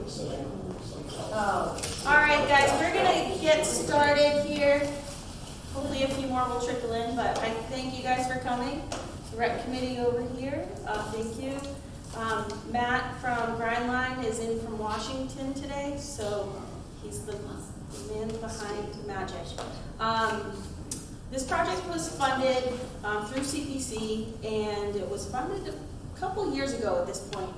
All right, guys, we're gonna get started here. Hopefully a few more will trickle in, but I thank you guys for coming. The rec committee over here, thank you. Matt from Grindline is in from Washington today, so he's the man behind magic. This project was funded through CPC, and it was funded a couple years ago at this point.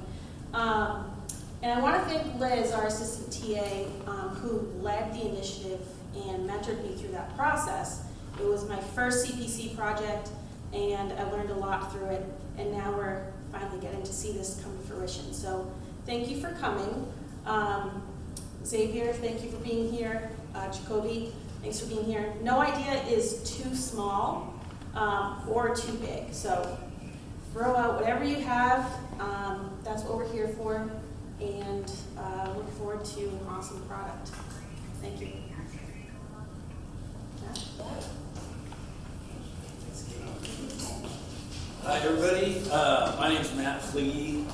And I want to thank Liz, our assistant TA, who led the initiative and mentored me through that process. It was my first CPC project, and I learned a lot through it, and now we're finally getting to see this come to fruition. So thank you for coming. Xavier, thank you for being here. Jacoby, thanks for being here. No idea is too small or too big, so throw out whatever you have. That's what we're here for, and look forward to an awesome product. Thank you. Hi everybody, my name is Matt Fleege.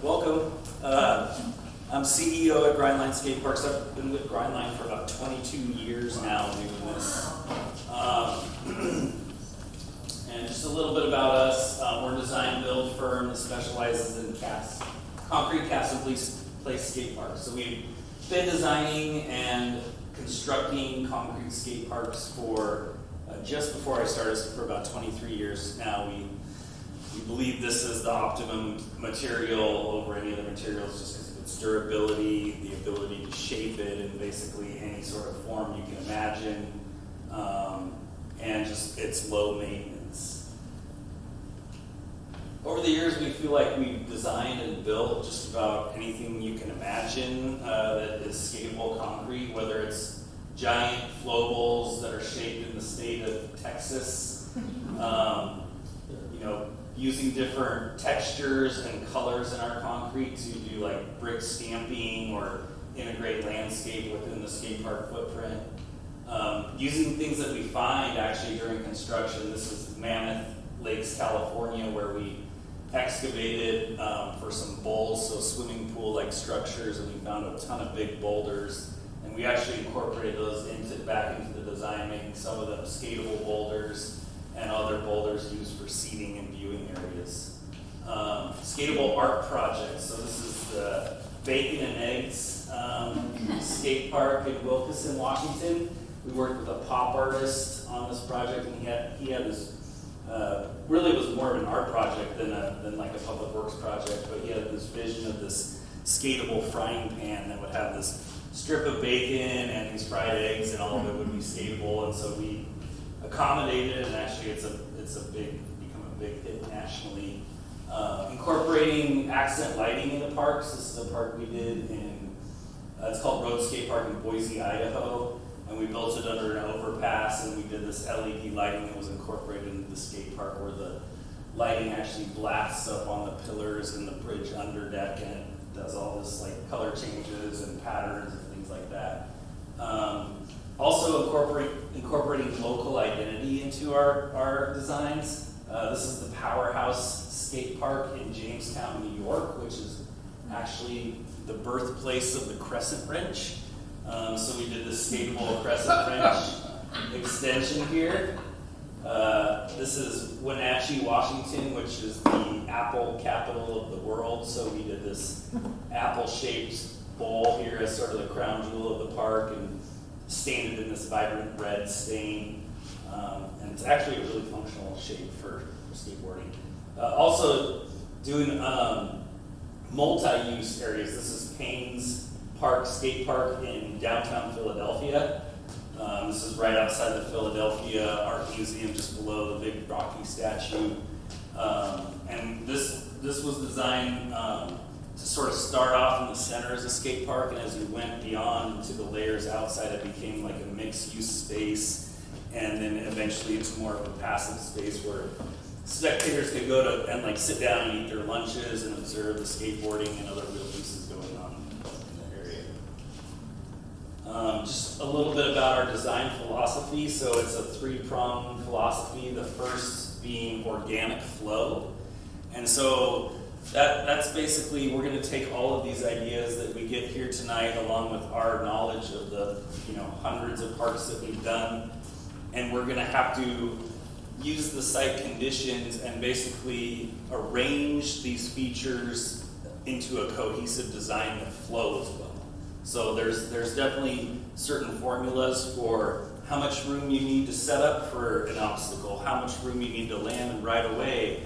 Welcome. I'm CEO at Grindline Skate Parks. I've been with Grindline for about 22 years now doing this. And just a little bit about us. We're a design build firm that specializes in concrete cast and place skate parks. So we've been designing and constructing concrete skate parks for just before I started, for about 23 years now. We believe this is the optimum material over any other materials just because of its durability, the ability to shape it in basically any sort of form you can imagine, and just its low maintenance. Over the years, we feel like we've designed and built just about anything you can imagine that is skatable concrete, whether it's giant flow bowls that are shaped in the state of Texas, using different textures and colors in our concrete to do like brick stamping or integrate landscape within the skate park footprint. Using things that we find actually during construction. This is Mammoth Lakes, California, where we excavated for some bowls, so swimming pool-like structures, and we found a ton of big boulders. And we actually incorporated those back into the design, making some of them skatable boulders and other boulders used for seating and viewing areas. Skatable art projects. So this is the Bacon and Eggs skate park in Wilkinson, Washington. We worked with a pop artist on this project, and he had this. Really, it was more of an art project than like a public works project, but he had this vision of this skatable frying pan that would have this strip of bacon and these fried eggs, and all of it would be skatable. And so we accommodated it, and actually it's become a big hit nationally. Incorporating accent lighting in the parks. This is a park we did in, it's called Road Skate Park in Boise, Idaho. And we built it under an overpass, and we did this LED lighting that was incorporated into the skate park, where the lighting actually blasts up on the pillars and the bridge under deck, and it does all this like color changes and patterns and things like that. Also incorporating local identity into our designs. This is the Powerhouse Skate Park in Jamestown, New York, which is actually the birthplace of the Crescent Wrench. So we did this skatable Crescent Wrench extension here. This is Wenatchee, Washington, which is the apple capital of the world. So we did this apple-shaped bowl here as sort of the crown jewel of the park, and stained it in this vibrant red stain. And it's actually a really functional shape for skateboarding. Also doing multi-use areas. This is Payne's Park Skate Park in downtown Philadelphia. This is right outside the Philadelphia Art Museum, just below the big Rocky statue. And this was designed to sort of start off in the center as a skate park, and as we went beyond into the layers outside, it became like a mixed-use space, and then eventually it's more of a passive space where spectators could go to and like sit down and eat their lunches and observe the skateboarding and other real pieces going on in the area. Just a little bit about our design philosophy. So it's a three-pronged philosophy. The first being organic flow. And so That's basically, we're going to take all of these ideas that we get here tonight, along with our knowledge of the hundreds of parks that we've done, and we're going to have to use the site conditions and basically arrange these features into a cohesive design that flows well. So there's definitely certain formulas for how much room you need to set up for an obstacle, how much room you need to land right away,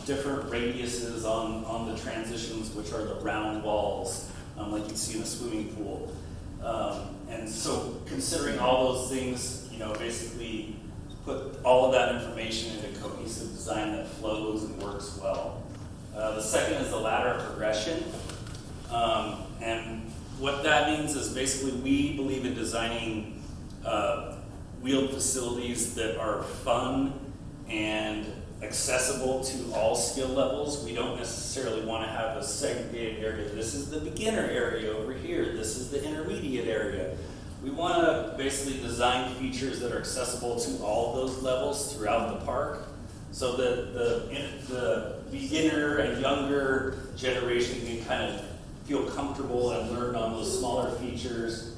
different radiuses on the transitions, which are the round walls, like you see in a swimming pool. And so considering all those things, basically put all of that information into cohesive design that flows and works well. The second is the ladder of progression. And what that means is basically we believe in designing wheeled facilities that are fun and accessible to all skill levels. We don't necessarily want to have a segregated area. This is the beginner area over here. This is the intermediate area. We want to basically design features that are accessible to all of those levels throughout the park, so that the beginner and younger generation can kind of feel comfortable and learn on those smaller features.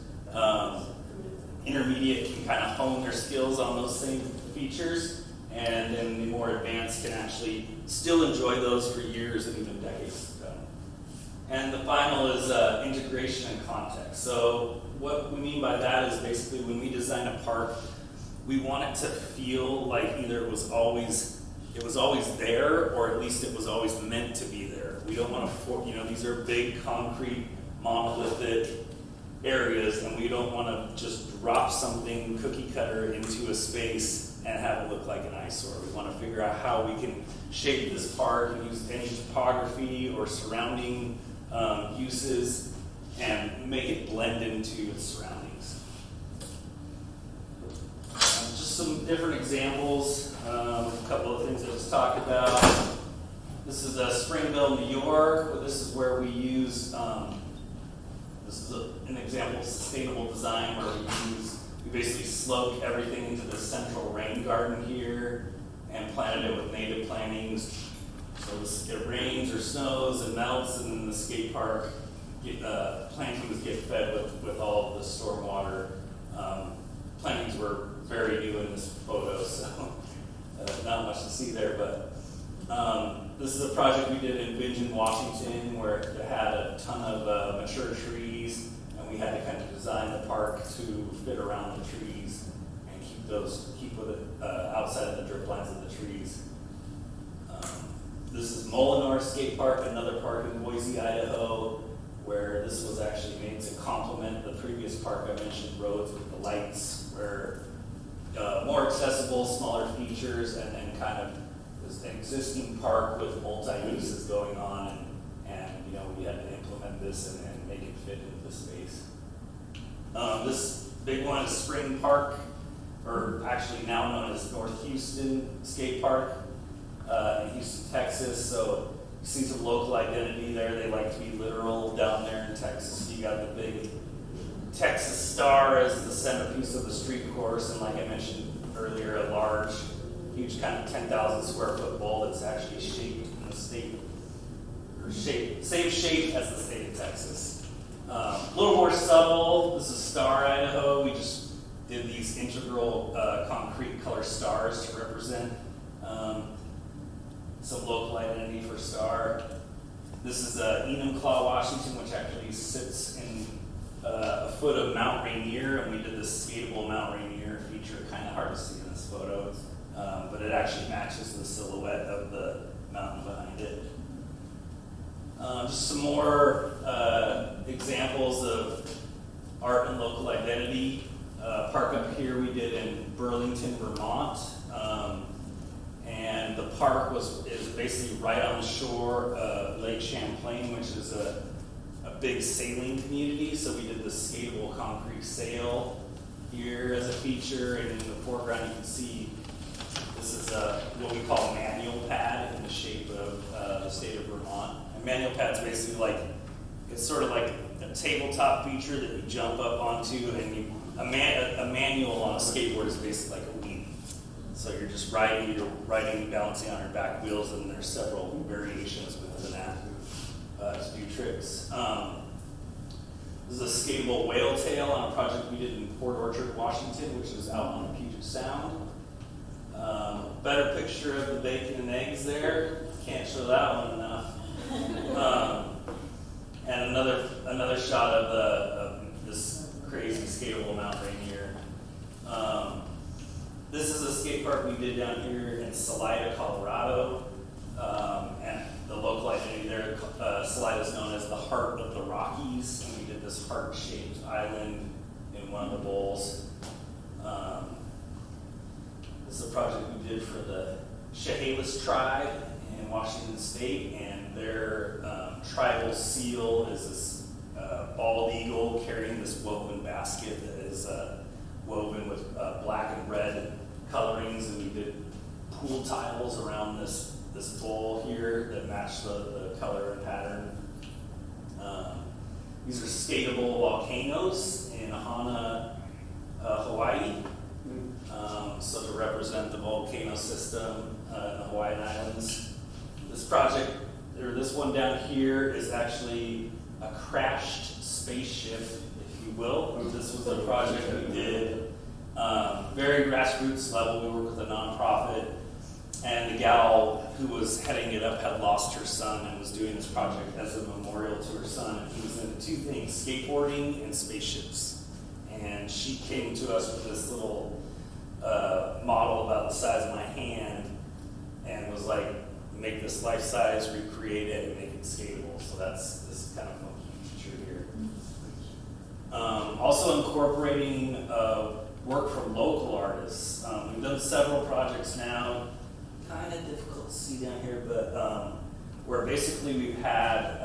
Intermediate can kind of hone their skills on those same features, and then the more advanced can actually still enjoy those for years and even decades to come. And the final is integration and context. So what we mean by that is basically when we design a park, we want it to feel like either it was always there, or at least it was always meant to be there. We don't want to, these are big concrete monolithic areas, and we don't want to just drop something cookie cutter into a space and have it look like an eyesore. We want to figure out how we can shape this park and use any topography or surrounding uses and make it blend into its surroundings. Just some different examples, a couple of things I just talked about. This is Springville, New York. This is where we use, this is an example of sustainable design where we basically slope everything into the central rain garden here and planted it with native plantings. So it rains or snows and melts, and then the skate park plantings get fed with all of the stormwater. Plantings were very new in this photo, so not much to see there, but this is a project we did in Bingen, Washington, where it had a ton of mature trees, and we had to kind of design the park to fit around the trees and keep with it outside of the drip lines of the trees. This is Molinor Skate Park, another park in Boise, Idaho, where this was actually made to complement the previous park I mentioned, Roads with the Lights, where more accessible, smaller features, and then kind of this existing park with multi-uses going on, and we had to implement this and make it fit into the space. This big one is Spring Park, or actually now known as North Houston Skate Park in Houston, Texas. So you see some local identity there. They like to be literal down there in Texas. You got the big Texas Star as the centerpiece of the street course, and like I mentioned earlier, a large, huge kind of 10,000 square foot bowl that's actually shaped in the state, or same shape as the state of Texas. A little more subtle. This is Star, Idaho. We just did these integral concrete color stars to represent some local identity for Star. This is Enumclaw, Washington, which actually sits in a foot of Mount Rainier, and we did this skatable Mount Rainier feature. Kind of hard to see in this photo, but it actually matches the silhouette of the mountain behind it. Just some more examples of art and local identity. Park up here we did in Burlington, Vermont. And the park is basically right on the shore of Lake Champlain, which is a big sailing community. So we did the skatable concrete sail here as a feature, and in the foreground you can see this is what we call a manual pad in the shape of the state of Vermont. A manual pad's basically it's sort of like a tabletop feature that you jump up onto, and a manual on a skateboard is basically like a wheel. So you're just riding, balancing on your back wheels, and there's several variations within that to do tricks. This is a skatable whale tail on a project we did in Port Orchard, Washington, which is out on the Puget Sound. Better picture of the bacon and eggs there. Can't show that one enough. And another shot of this crazy skatable mountain here. This is a skate park we did down here in Salida, Colorado. And the local identity there, Salida is known as the heart of the Rockies. And we did this heart-shaped island in one of the bowls. This is a project we did for the Chehalis tribe in Washington State, and their tribal seal is this bald eagle carrying this woven basket that is woven with black and red colorings, and we did pool tiles around this bowl here that match the color and pattern. These are skatable volcanoes in Hana, Hawaii. So to represent the volcano system in the Hawaiian Islands. This project, or this one down here, is actually a crashed spaceship, if you will. This was a project we did, very grassroots level. We worked with a nonprofit, and the gal who was heading it up had lost her son and was doing this project as a memorial to her son. And he was into two things, skateboarding and spaceships. And she came to us with this little model about the size of my hand and was like, make this life size, recreate it, and make it skatable. So that's this kind of funky feature here. Also incorporating work from local artists. We've done several projects now, kind of difficult to see down here, but where basically we've had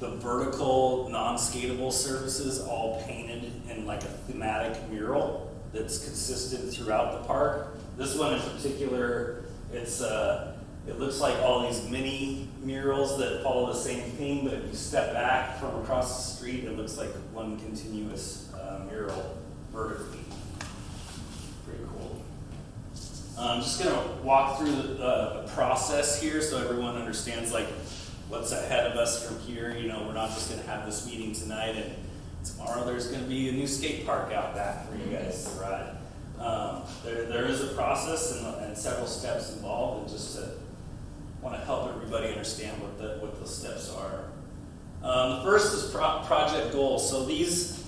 the vertical non-skatable surfaces all painted in like a thematic mural that's consistent throughout the park. This one in particular, it looks like all these mini murals that follow the same theme, but if you step back from across the street, it looks like one continuous mural vertically. Pretty cool. I'm just gonna walk through the process here so everyone understands like what's ahead of us from here. You know, we're not just gonna have this meeting tonight and tomorrow there's going to be a new skate park out back for you guys to ride. There is a process and several steps involved, and just to want to help everybody understand what the steps are. The first is project goals. So these,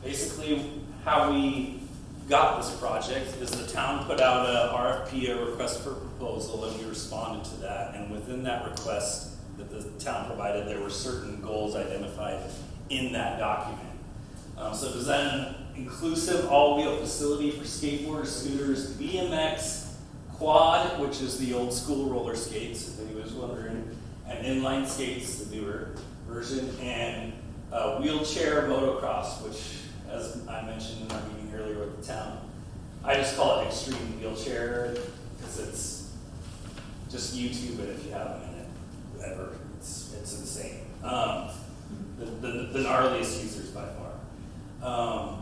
basically how we got this project is the town put out a RFP, a request for proposal, and we responded to that. And within that request that the town provided, there were certain goals identified in that document. So design an inclusive all-wheel facility for skateboarders, scooters, BMX, quad, which is the old school roller skates, if anybody's wondering, and inline skates, the newer version, and wheelchair motocross, which, as I mentioned in our meeting earlier with the town, I just call it extreme wheelchair because it's just YouTube it if you haven't in it ever. It's insane. The gnarliest users by far.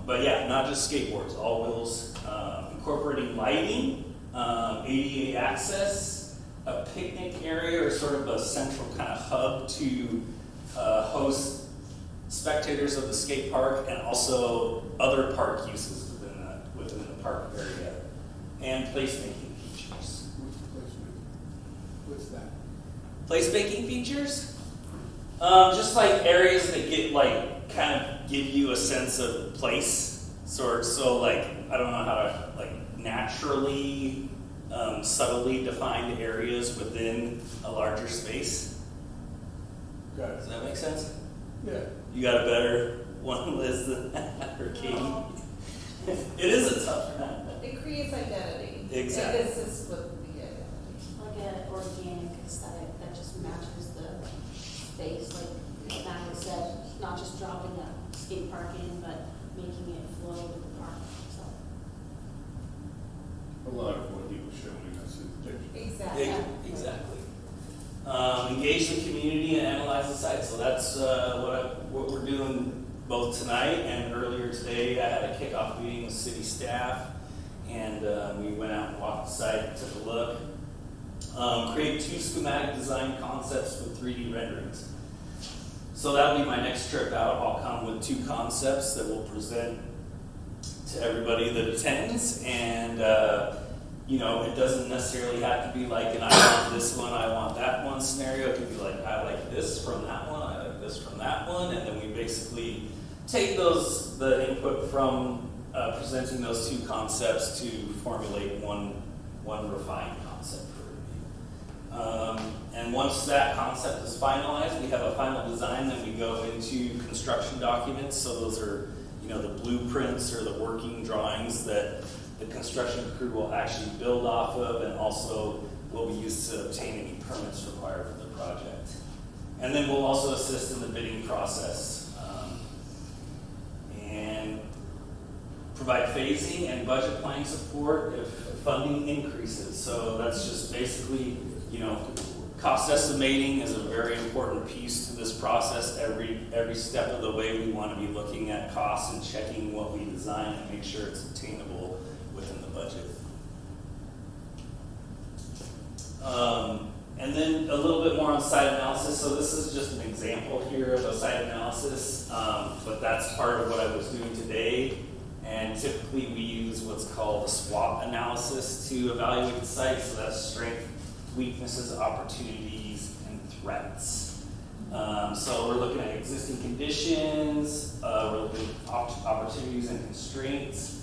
But yeah, not just skateboards, all wheels, incorporating lighting, ADA access, a picnic area or sort of a central kind of hub to host spectators of the skate park and also other park uses within the park area, and placemaking features. What's that? Placemaking features? Just like areas that get like kind of give you a sense of place, so like I don't know how to like naturally, subtly defined areas within a larger space. Got it. Does that make sense? Yeah. You got a better one, Liz, than that, or Katie? It is a tough one. It creates identity. Exactly. This is what we get. Like an organic aesthetic that just matches the space, like Matt said, not just dropping a skate park in, but making it flow with the park. So A lot of what he was showing us in the picture. Exactly. Exactly. Engage the community and analyze the site. So that's what we're doing both tonight and earlier today. I had a kickoff meeting with city staff and we went out and walked the site, took a look. Create 2 schematic design concepts with 3D renderings. So that'll be my next trip out. I'll come with 2 concepts that we'll present to everybody that attends, and you know, it doesn't necessarily have to be like an I want this one, I want that one scenario. It could be like I like this from that one, I like this from that one, and then we basically take the input from presenting those 2 concepts to formulate one refined concept for review. And once that concept is finalized, we have a final design, then we go into construction documents. So those are, you know, the blueprints or the working drawings that the construction crew will actually build off of, and also will be used to obtain any permits required for the project. And then we'll also assist in the bidding process, and provide phasing and budget planning support if funding increases. So that's just basically, you know, cost estimating is a very important piece to this process. Every step of the way we want to be looking at costs and checking what we design and make sure it's attainable within the budget. And then a little bit more on site analysis. So this is just an example here of a site analysis, but that's part of what I was doing today. And typically we use what's called a SWOT analysis to evaluate the site. So that's strength, weaknesses, opportunities, and threats. So we're looking at existing conditions, we're looking at opportunities and constraints,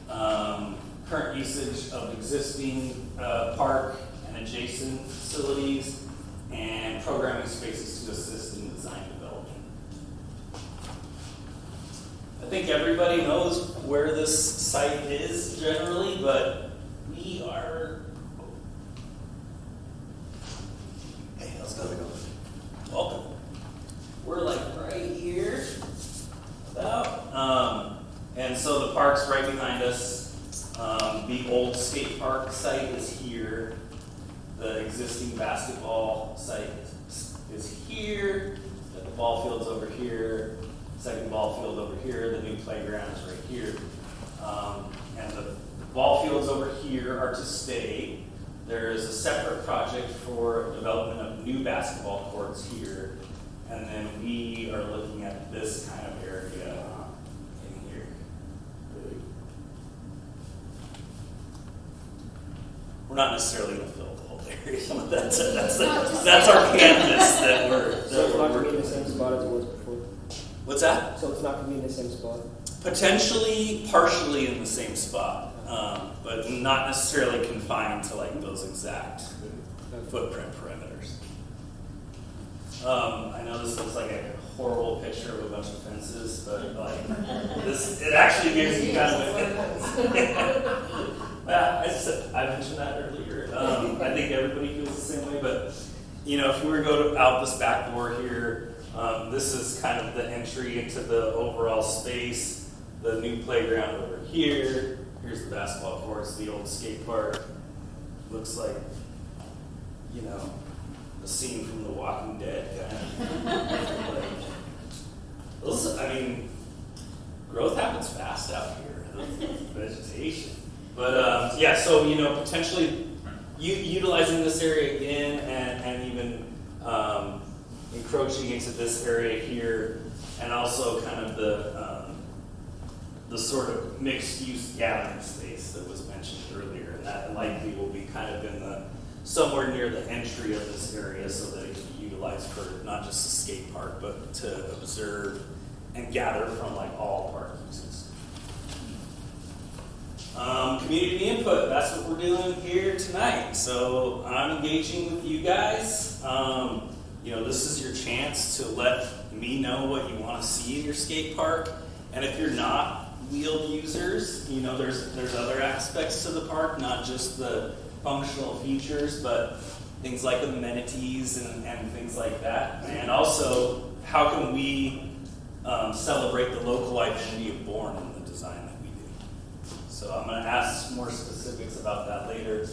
current usage of existing park and adjacent facilities, and programming spaces to assist in design development. I think everybody knows where this site is generally, but we are... Hey, how's it going? Welcome. We're like right here, about. And so the park's right behind us. The old skate park site is here. The existing basketball site is here. The ball field's over here. Second ball field over here. The new playground is right here. And the ball fields over here are to stay. There is a separate project for development of new basketball courts here. And then we are looking at this kind of area in here. We're not necessarily going to fill the whole area, but that's our canvas that we're So it's not going to be working in the same with. spot as it was before? What's that? So it's not going to be in the same spot? Potentially, partially in the same spot, but not necessarily confined to like those exact footprint perimeters. I know this looks like a horrible picture of a bunch of fences, but like this, it actually gives you kind of a. I mentioned that earlier. I think everybody feels the same way, but you know, if you were to go out this back door here, this is kind of the entry into the overall space. The new playground over here. Here's the basketball courts, the old skate park. Looks like, you know, a scene from The Walking Dead kind of. I mean, growth happens fast out here. Vegetation. But yeah, so you know, potentially utilizing this area again and even encroaching into this area here, and also kind of the sort of mixed-use gathering space that was mentioned earlier, and that likely will be kind of in the somewhere near the entry of this area, so that it can be utilized for not just a skate park, but to observe and gather from like all park uses. Community input, that's what we're doing here tonight. So I'm engaging with you guys. You know, this is your chance to let me know what you want to see in your skate park. And if you're not wheeled users, you know, there's other aspects to the park, not just the functional features, but things like amenities and things like that. And also, how can we celebrate the local identity of Bourne in the design that we do? So I'm going to ask more specifics about that later.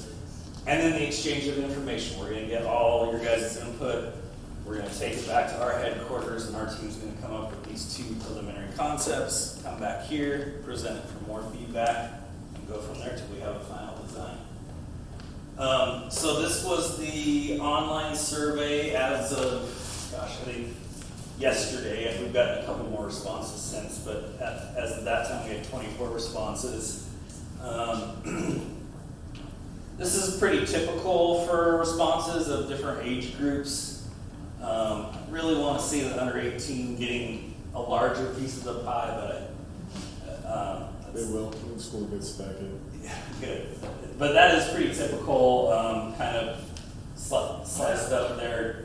And then the exchange of information. We're going to get all your guys' input. We're going to take it back to our headquarters, and our team's going to come up with these 2 preliminary concepts, come back here, present it for more feedback, and go from there till we have So this was the online survey as of, gosh, I think yesterday, and we've gotten a couple more responses since, but as of that time, we had 24 responses. This is pretty typical for responses of different age groups. Really want to see the under 18 getting a larger piece of the pie, but They will when school gets back in. yeah, good. But that is pretty typical, kind of sliced up there,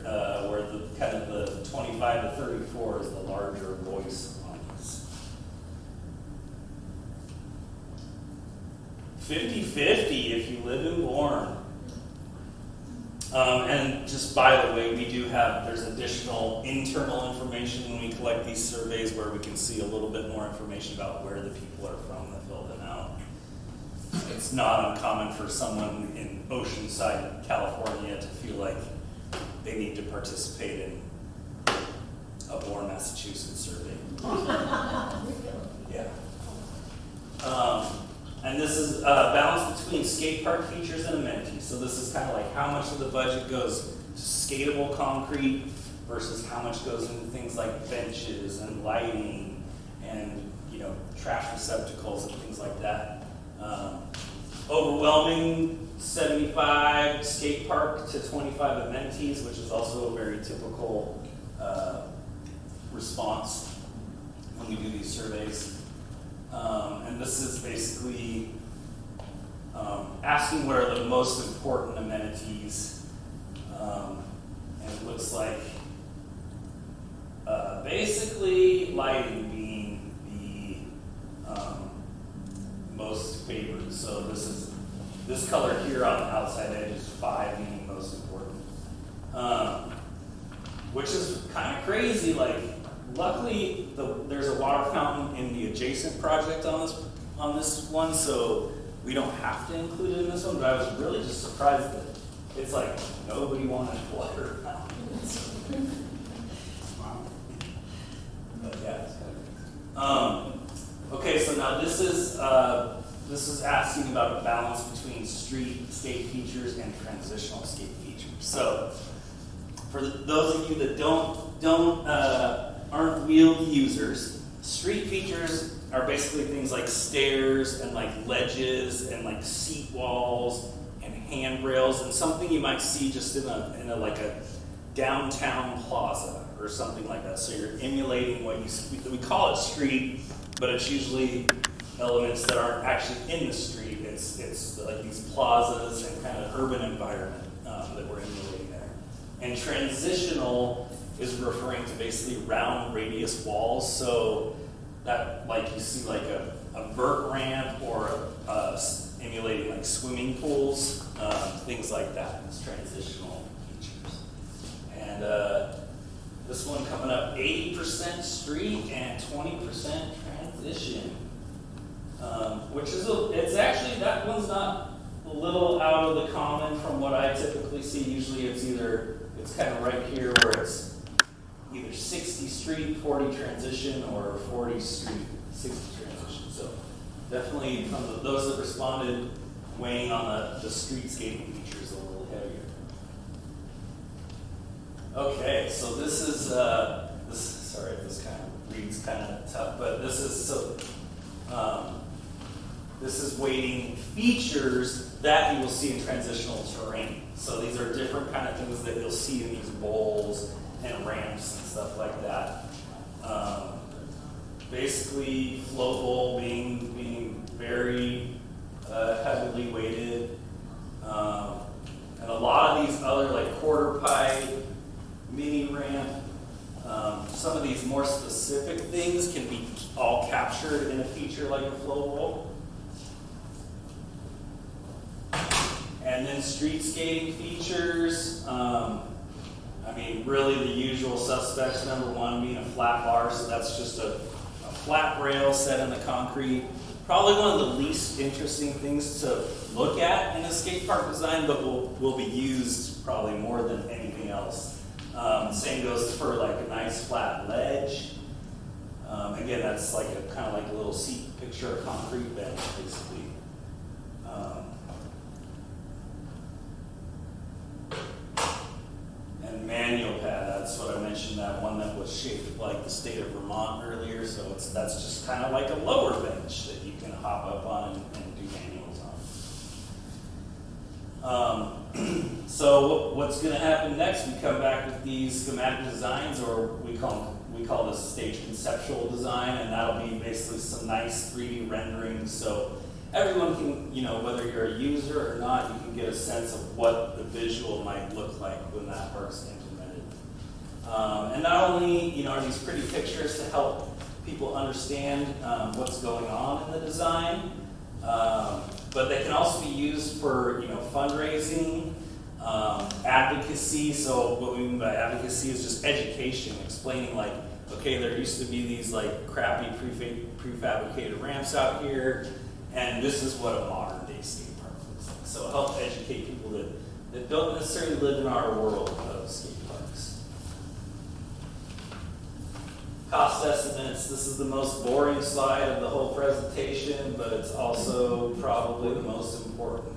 where the kind of the 25 to 34 is the larger voice on this. 50-50 if you live in Bourne. And just by the way, there's additional internal information when we collect these surveys where we can see a little bit more information about where the people are from that fill them out. It's not uncommon for someone in Oceanside, California to feel like they need to participate in a Bourne, Massachusetts survey. Yeah. And this is balance between skate park features and amenities. So this is kind of like how much of the budget goes to skatable concrete versus how much goes into things like benches and lighting and, trash receptacles and things like that. Overwhelming 75 skate park to 25 amenities, which is also a very typical response when we do these surveys. And this is basically asking what are the most important amenities. And it looks like basically lighting being the most favored. So this color here on the outside edge is 5 being most important. Which is kind of crazy. Like, luckily there's a water fountain in the adjacent project on this one, so we don't have to include it in this one, but I was really just surprised that it's like nobody wanted water fountains. Wow. But yeah, it's kind of okay, so now this is asking about a balance between street skate features and transitional skate features. So for those of you that aren't wheeled users, street features are basically things like stairs and like ledges and like seat walls and handrails and something you might see just in a like a downtown plaza or something like that. So you're emulating what we call it street, but it's usually elements that aren't actually in the street. It's like these plazas and kind of urban environment that we're emulating there. And transitional is referring to basically round radius walls. So that, like you see like a vert ramp or emulating like swimming pools, things like that. It's transitional features. And this one coming up 80% street and 20% transition. Which is, it's actually, that one's not a little out of the common from what I typically see. Usually it's kind of right here where it's either 60 street, 40 transition, or 40 street, 60 transition. So definitely from those that responded, weighing on the street skating features a little heavier. Okay, so this is, sorry, this kind of reads kind of tough, but this is weighting features that you will see in transitional terrain. So these are different kind of things that you'll see in these bowls and ramps and stuff like that. Basically, flow bowl being very heavily weighted. And a lot of these other like quarter pipe, mini ramp, some of these more specific things can be all captured in a feature like a flow bowl. And then street skating features, really the usual suspects. Number one being a flat bar, so that's just a flat rail set in the concrete. Probably one of the least interesting things to look at in a skate park design, but will be used probably more than anything else. Same goes for like a nice flat ledge. Again, that's like kind of like a little seat picture of concrete bench, basically. up on and do manuals on. So what's going to happen next? We come back with these schematic designs, or we call this stage conceptual design, and that'll be basically some nice 3D renderings. So everyone can, whether you're a user or not, you can get a sense of what the visual might look like when that work's implemented. And not only, are these pretty pictures to help people understand what's going on in the design, but they can also be used for, fundraising, advocacy. So what we mean by advocacy is just education, explaining like, okay, there used to be these like crappy prefabricated ramps out here, and this is what a modern day skate park looks like. So help educate people that don't necessarily live in our world of skate parks. Cost estimates. This is the most boring slide of the whole presentation, but it's also probably the most important.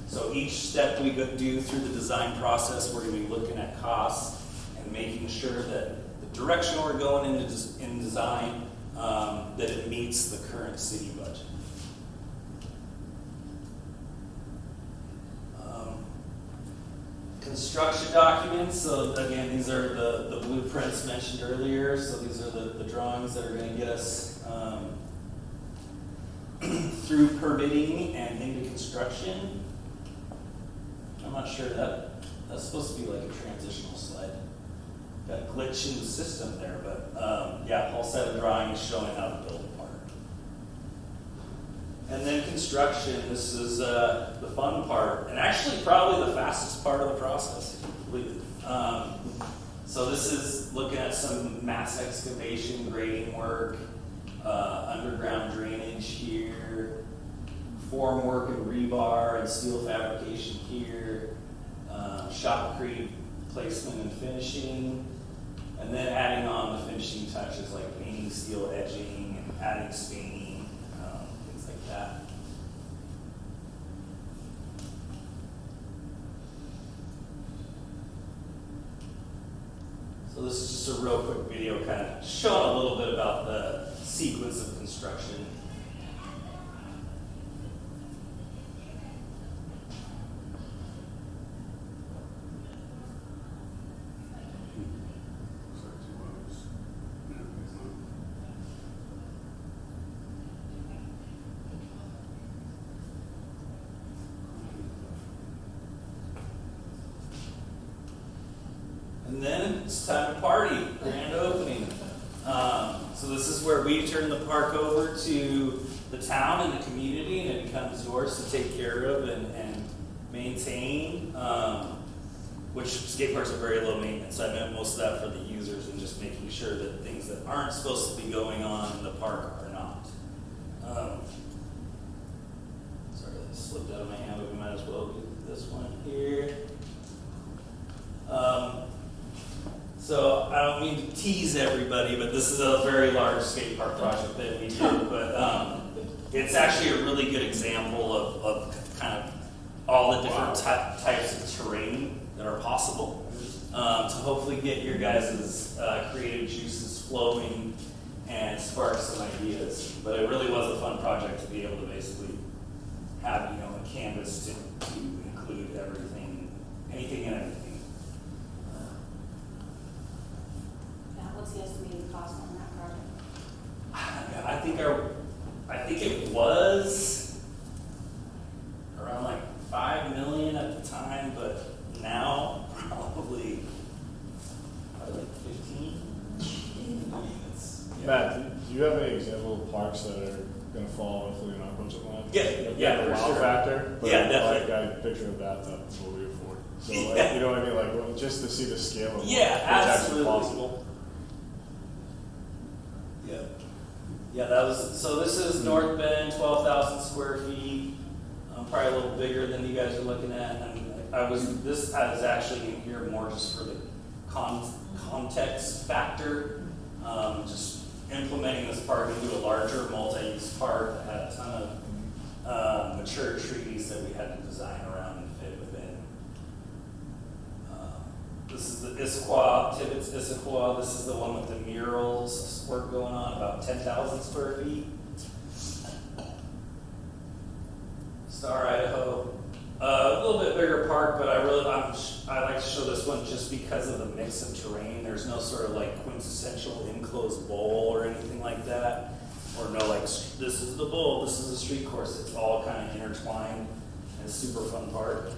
So each step we do through the design process, we're going to be looking at costs and making sure that the direction we're going in design, that it meets the current city budget. Construction documents. So again, these are the blueprints mentioned earlier. So these are the drawings that are going to get us through permitting and into construction. I'm not sure that's supposed to be like a transitional slide. Got a glitch in the system there, but yeah, whole set of drawings showing how to build a park. And then construction, this is the fun part, and actually probably the fastest part of the process, if you believe it. So this is looking at some mass excavation, grading work, underground drainage here, form work and rebar and steel fabrication here, shotcrete placement and finishing, and then adding on the finishing touches like painting, steel edging, and adding staining, things like that. So this is just a real quick video kind of showing a little bit about the sequence of construction. And then it's time to party, grand opening. So this is where we turn the park over to the town and the community, and it becomes yours to take care of and maintain, which skate parks are very low maintenance. So I meant most of that for the users and just making sure that things that aren't supposed to be going on in the park are not. Sorry, that slipped out of my hand, but we might as well do this one here. So I don't mean to tease everybody, but this is a very large skate park project that we did. But it's actually a really good example of kind of all the different types of terrain that are possible to hopefully get your guys' creative juices flowing and spark some ideas. But it really was a fun project to be able to basically have a canvas to include everything, anything and everything. What's the estimated cost on that project? I think it was around like $5 million at the time, but now probably like 15. Matt, do you have any example of parks that are going to fall within our budget line? Yeah, the for wow sure. factor. But Yeah, definitely. Like I picture a bathtub is what we afford. So Yeah. you know what I mean? Like well, just to see the scale of Yeah, what's actually absolutely. possible. Yeah, so this is North Bend, 12,000 square feet, probably a little bigger than you guys are looking at. And this is actually in here more just for the context factor, just implementing this park into a larger multi-use park that had a ton of mature trees that we had to design around and fit within. This is the Issaquah, Tibbetts Issaquah. This is the one with the murals work going on, about 10,000 square feet. Star, Idaho. A little bit bigger park, but I like to show this one just because of the mix of terrain. There's no sort of like quintessential enclosed bowl or anything like that. Or no like, this is the bowl, this is the street course. It's all kind of intertwined and a super fun park.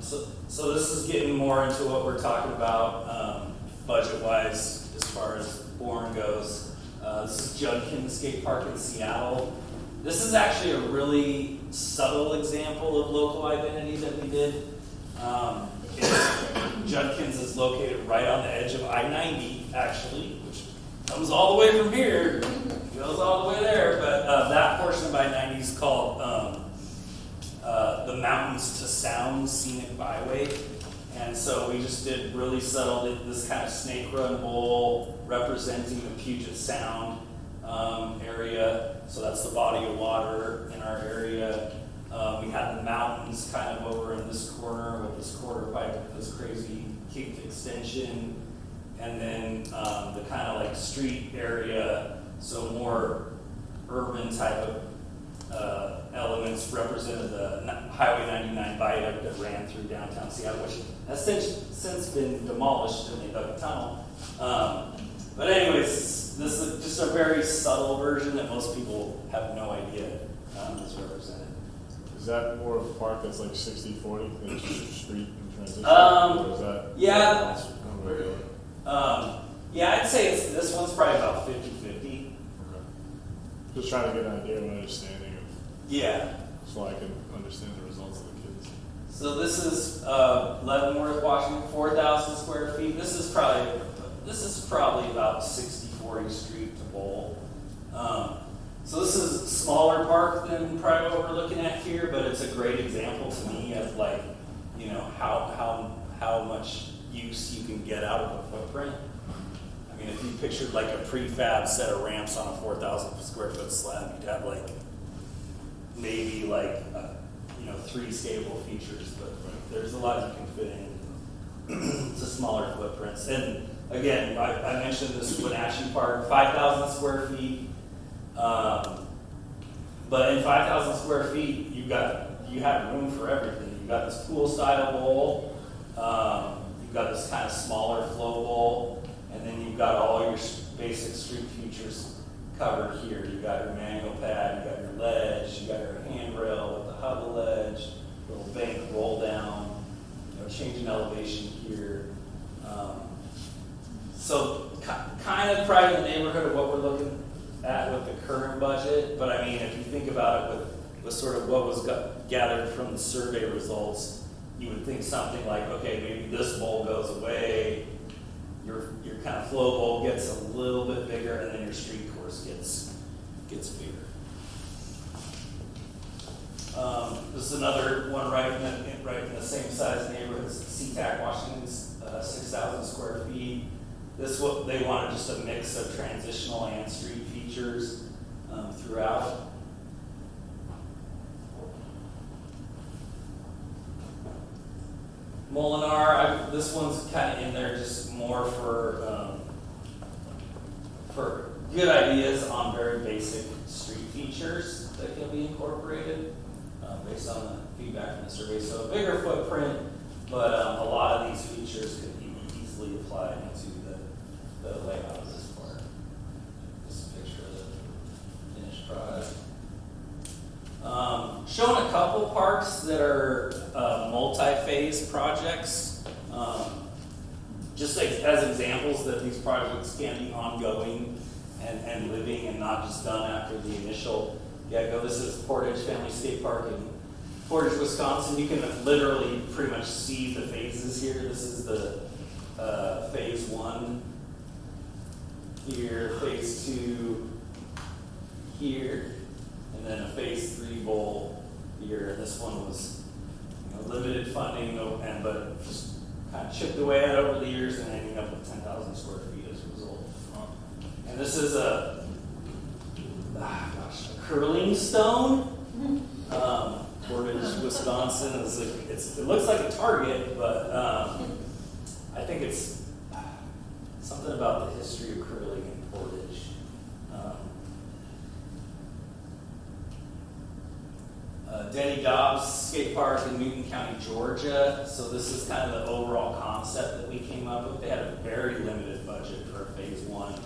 So this is getting more into what we're talking about budget-wise as far as Bourne goes. This is Judkins Skate Park in Seattle. This is actually a really subtle example of local identity that we did. Judkins is located right on the edge of I-90, actually, which comes all the way from here, goes all the way there, but that portion of I-90 is called the Mountains to Sound Scenic Byway. And so we just did really subtle, this kind of snake run bowl representing the Puget Sound area. So that's the body of water in our area. We had the mountains kind of over in this corner with this quarter pipe with this crazy kicked extension. And then the kind of like street area, so more urban type of elements represented the Highway 99 viaduct that ran through downtown Seattle, which has since been demolished and they dug a tunnel. But anyways, this is just a very subtle version that most people have no idea is represented. Is that more of a park that's like 60-40 than just street and transition? Um, or is that yeah. regular? Yeah, I'd say this one's probably about 50-50. Okay. Just trying to get an idea of an understanding of, Yeah. so I can understand the results of the kids. So this is Leavenworth, Washington, 4,000 square feet. This is probably about 60-40 street to bowl. So this is a smaller park than probably what we're looking at here, but it's a great example to me of like, you know, how much use you can get out of a footprint. I mean, if you pictured like a prefab set of ramps on a 4,000 square foot slab, you'd have like maybe like 3 skatable features, but there's a lot you can fit in to smaller footprints. And again, I mentioned this Wenatchee Park, 5,000 square feet. But in 5,000 square feet, you have room for everything. You've got this pool style bowl, you've got this kind of smaller flow bowl, and then you've got all your basic street features covered here. You've got your manual pad, you've got your ledge, you've got your handrail with the hubble ledge, little bank roll down, change in elevation here. So kind of probably in the neighborhood of what we're looking at with the current budget, but I mean, if you think about it with sort of what was gathered from the survey results, you would think something like, okay, maybe this bowl goes away, your kind of flow bowl gets a little bit bigger, and then your street course gets bigger. This is another one right in the same size neighborhood as SeaTac, Washington's 6,000 square feet. They wanted just a mix of transitional and street features throughout. Molinar, this one's kind of in there just more for good ideas on very basic street features that can be incorporated based on the feedback from the survey. So a bigger footprint, but a lot of these features could be easily applied into the layout of this part. Just a picture of the finished product. Showing a couple parks that are multi-phase projects, just as examples that these projects can be ongoing and living and not just done after the initial get-go. This is Portage Family Skate Park in Portage, Wisconsin. You can literally pretty much see the phases here. This is the phase 1 here, phase 2 here, and then a phase 3 bowl here. And this one was limited funding, but just kind of chipped away at over the years and ending up with 10,000 square feet as a result. And this is a curling stone. Portage, Wisconsin it looks like a Target, but I think it's something about the history of curling in Portage. Denny Dobbs Skate Park in Newton County, Georgia. So this is kind of the overall concept that we came up with. They had a very limited budget for phase one,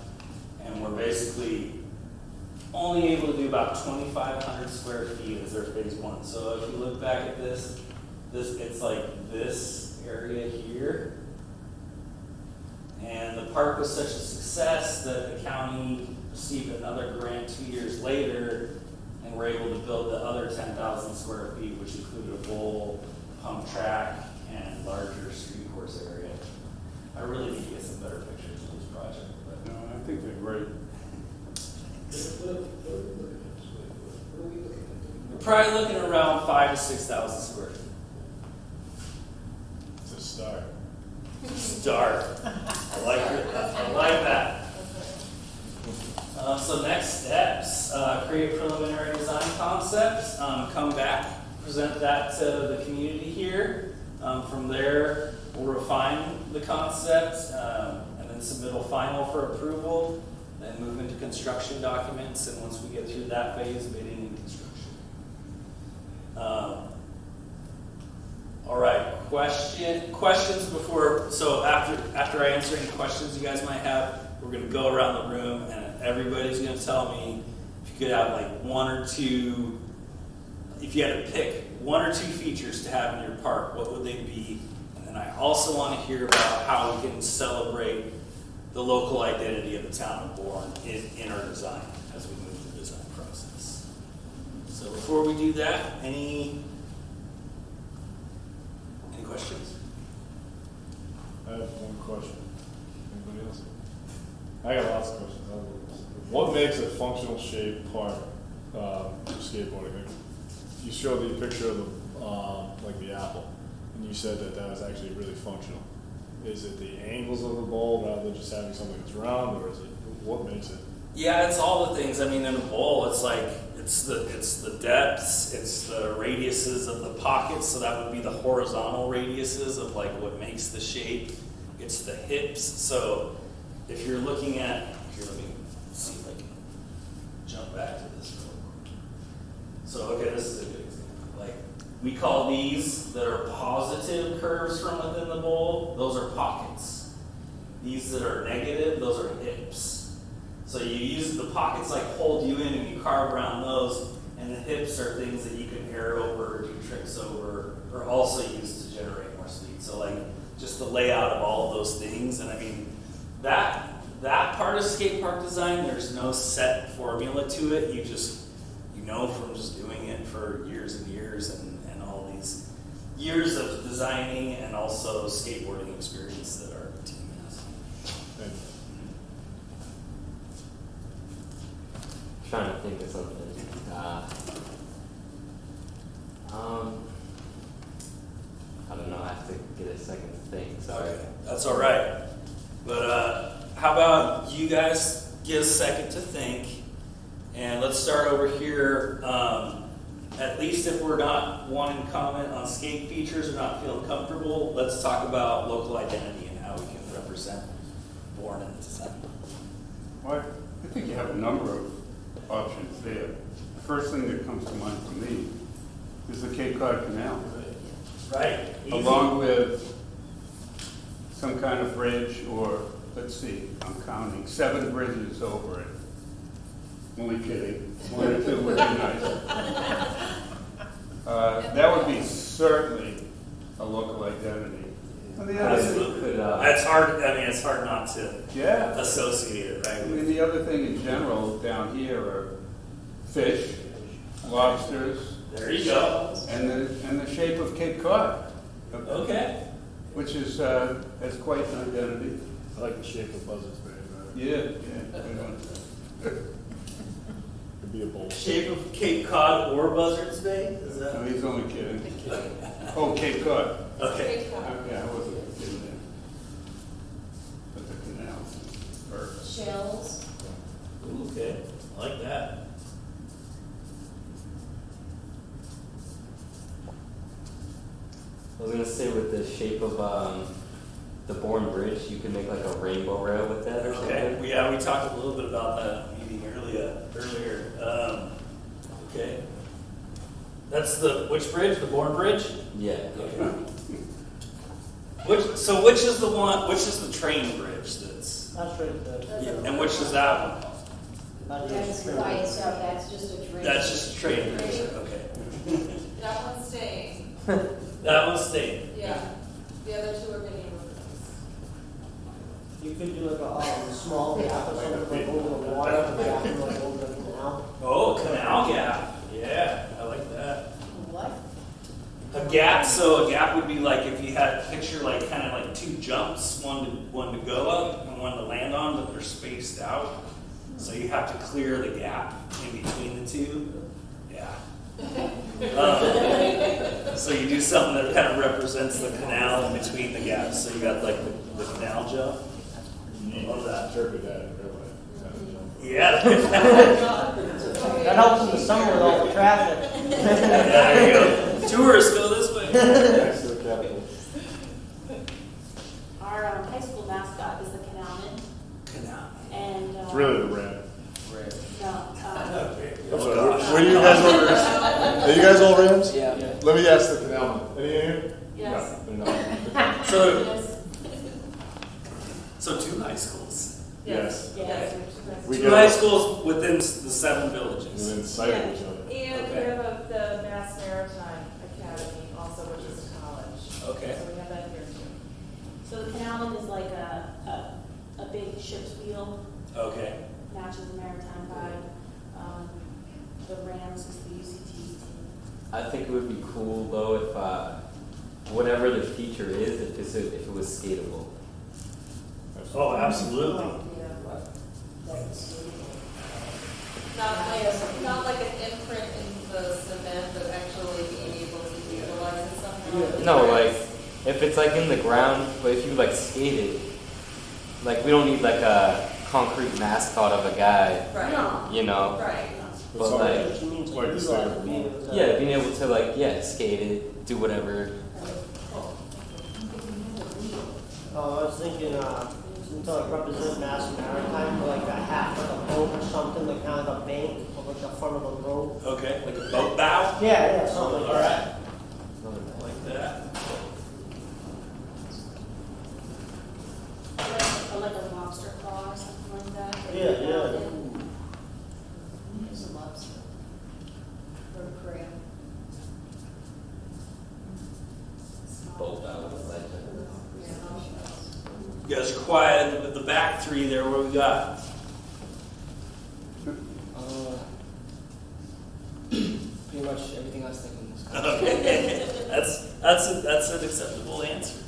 and we're basically only able to do about 2,500 square feet as their phase one. So if you look back at this it's like this area here. And the park was such a success that the county received another grant 2 years later, and were able to build the other 10,000 square feet, which included a bowl, pump track, and larger street course area. I really need to get some better pictures of this project, but No, I think they're great. we're probably looking around 5,000 to 6,000 square feet. It's a start. Start. I like it. I like that. So next steps, create preliminary design concepts, come back, present that to the community here. From there, we'll refine the concept, and then submit a final for approval, then move into construction documents, and once we get through that phase, bidding and construction. All right, questions before, so after I answer any questions you guys might have, we're gonna go around the room and everybody's gonna tell me if you could have like one or two, if you had to pick one or two features to have in your park, what would they be? And then I also wanna hear about how we can celebrate the local identity of the town of Bourne in our design as we move through the design process. So before we do that, any questions? I have one question. Anybody else? I got lots of questions. What makes a functional shaped park for skateboarding? Like, you showed the picture of the like the apple, and you said that was actually really functional. Is it the angles of the bowl rather than just having something that's round, or is it what makes it? Yeah, it's all the things. I mean, in a bowl, it's like it's the depths, it's the radiuses of the pockets. So that would be the horizontal radiuses of like what makes the shape. It's the hips. So if you're looking at, here, let me see if I can jump back to this real quick. So okay, this is a good example. Like we call these that are positive curves from within the bowl, those are pockets. These that are negative, those are hips. So you use the pockets like hold you in and you carve around those, and the hips are things that you can air over or do tricks over, or also use to generate more speed. So like just the layout of all of those things. And I mean, that part of skate park design, there's no set formula to it. You know from just doing it for years and years and all these years of designing and also skateboarding experience that our team has. And Trying to think of something. I don't know. I have to get a second to think. Sorry. That's all right. But how about you guys get a second to think, and let's start over here. At least if we're not wanting to comment on skate features or not feeling comfortable, let's talk about local identity and how we can represent Bourne in the design. Well, I think you have a number of options there. The first thing that comes to mind for me is the Cape Cod Canal, Right? Easy. along with some kind of bridge, or let's see, I'm counting 7 bridges over it. Only kidding. 1 or 2 would be nice. That would be certainly a local identity. And the other thing, Absolutely. That's hard. I mean, it's hard not to yeah. associate it, right? I mean, the other thing in general down here are fish, lobsters, There you go. and the shape of Cape Cod, Okay. which is has quite an identity. I like the shape of Buzzards Bay. Yeah. Could be a bowl. Shape of Cape Cod or Buzzards Bay? Is No, that? he's only kidding. Oh, Cape Cod. Okay. Yeah, I wasn't kidding there. But the canals, perfect. Shells. Ooh, okay. I like that. I was gonna say with the shape of the Bourne Bridge, you could make like a rainbow rail with that or something. Okay. We talked a little bit about that meeting earlier. Okay. That's which bridge? The Bourne Bridge? Yeah. Which is the train bridge that's, That's right there. and which is that one? That's by itself, that's just a train. That's just a train bridge, okay. That one's staying, That one's staying. yeah. The other two are getting replaced. You could do like a small gap or something like over the water, a gap like over the canal. Oh, canal gap, yeah, I like that. What? A gap, so a gap would be like if you had a picture like kind of like two jumps, one to go up and one to land on, but they're spaced out. So you have to clear the gap in between the two. Yeah. So you do something that kind of represents the canal in between the gaps. So you got like the canal jump. Love that. Interpret that in real life. Yeah. That helps in the summer with all the traffic. There you go. Tourists go this way. Next to the capital. Our high school mascot is the Canalman, Canal. and It's really the ram. no, I'm sorry, were you guys all Rams? Are you guys all Rams? Yeah. Let me ask the canalman. Any of you? yes. No. So, Yes. so two high schools. Yes. Yes. We Two go high schools within the 7 villages. within sight of each other. And we Okay. have the Mass Maritime Academy also, which is a college. Okay. So we have that here too. So the Canalman is like a big ship's wheel, Okay. matches the maritime vibe. The Rams is the UCT team. I think it would be cool though if whatever the feature is, if it was skatable. Oh, absolutely. Not like an imprint in the cement, but actually being able to utilize it somehow. No, like if it's like in the ground, but if you like skated, like we don't need like a concrete mascot of a guy, Right, you know. right. But like, Which means Like you the guys state. being able to- yeah, being able to like skate it, do whatever. I was thinking, something to like represent Mass Maritime, or like a half, like a boat or something, like kind of like a bank, or like the front of a boat. Okay, like a boat bow? Yeah, something like All that. right. Like that. Like a lobster claw or something like that. Yeah. There's a lobster. Or a crab. Both out of the You guys are quiet at the back three there. What do we got? Pretty much everything I was thinking was kind of Okay, that's an acceptable answer.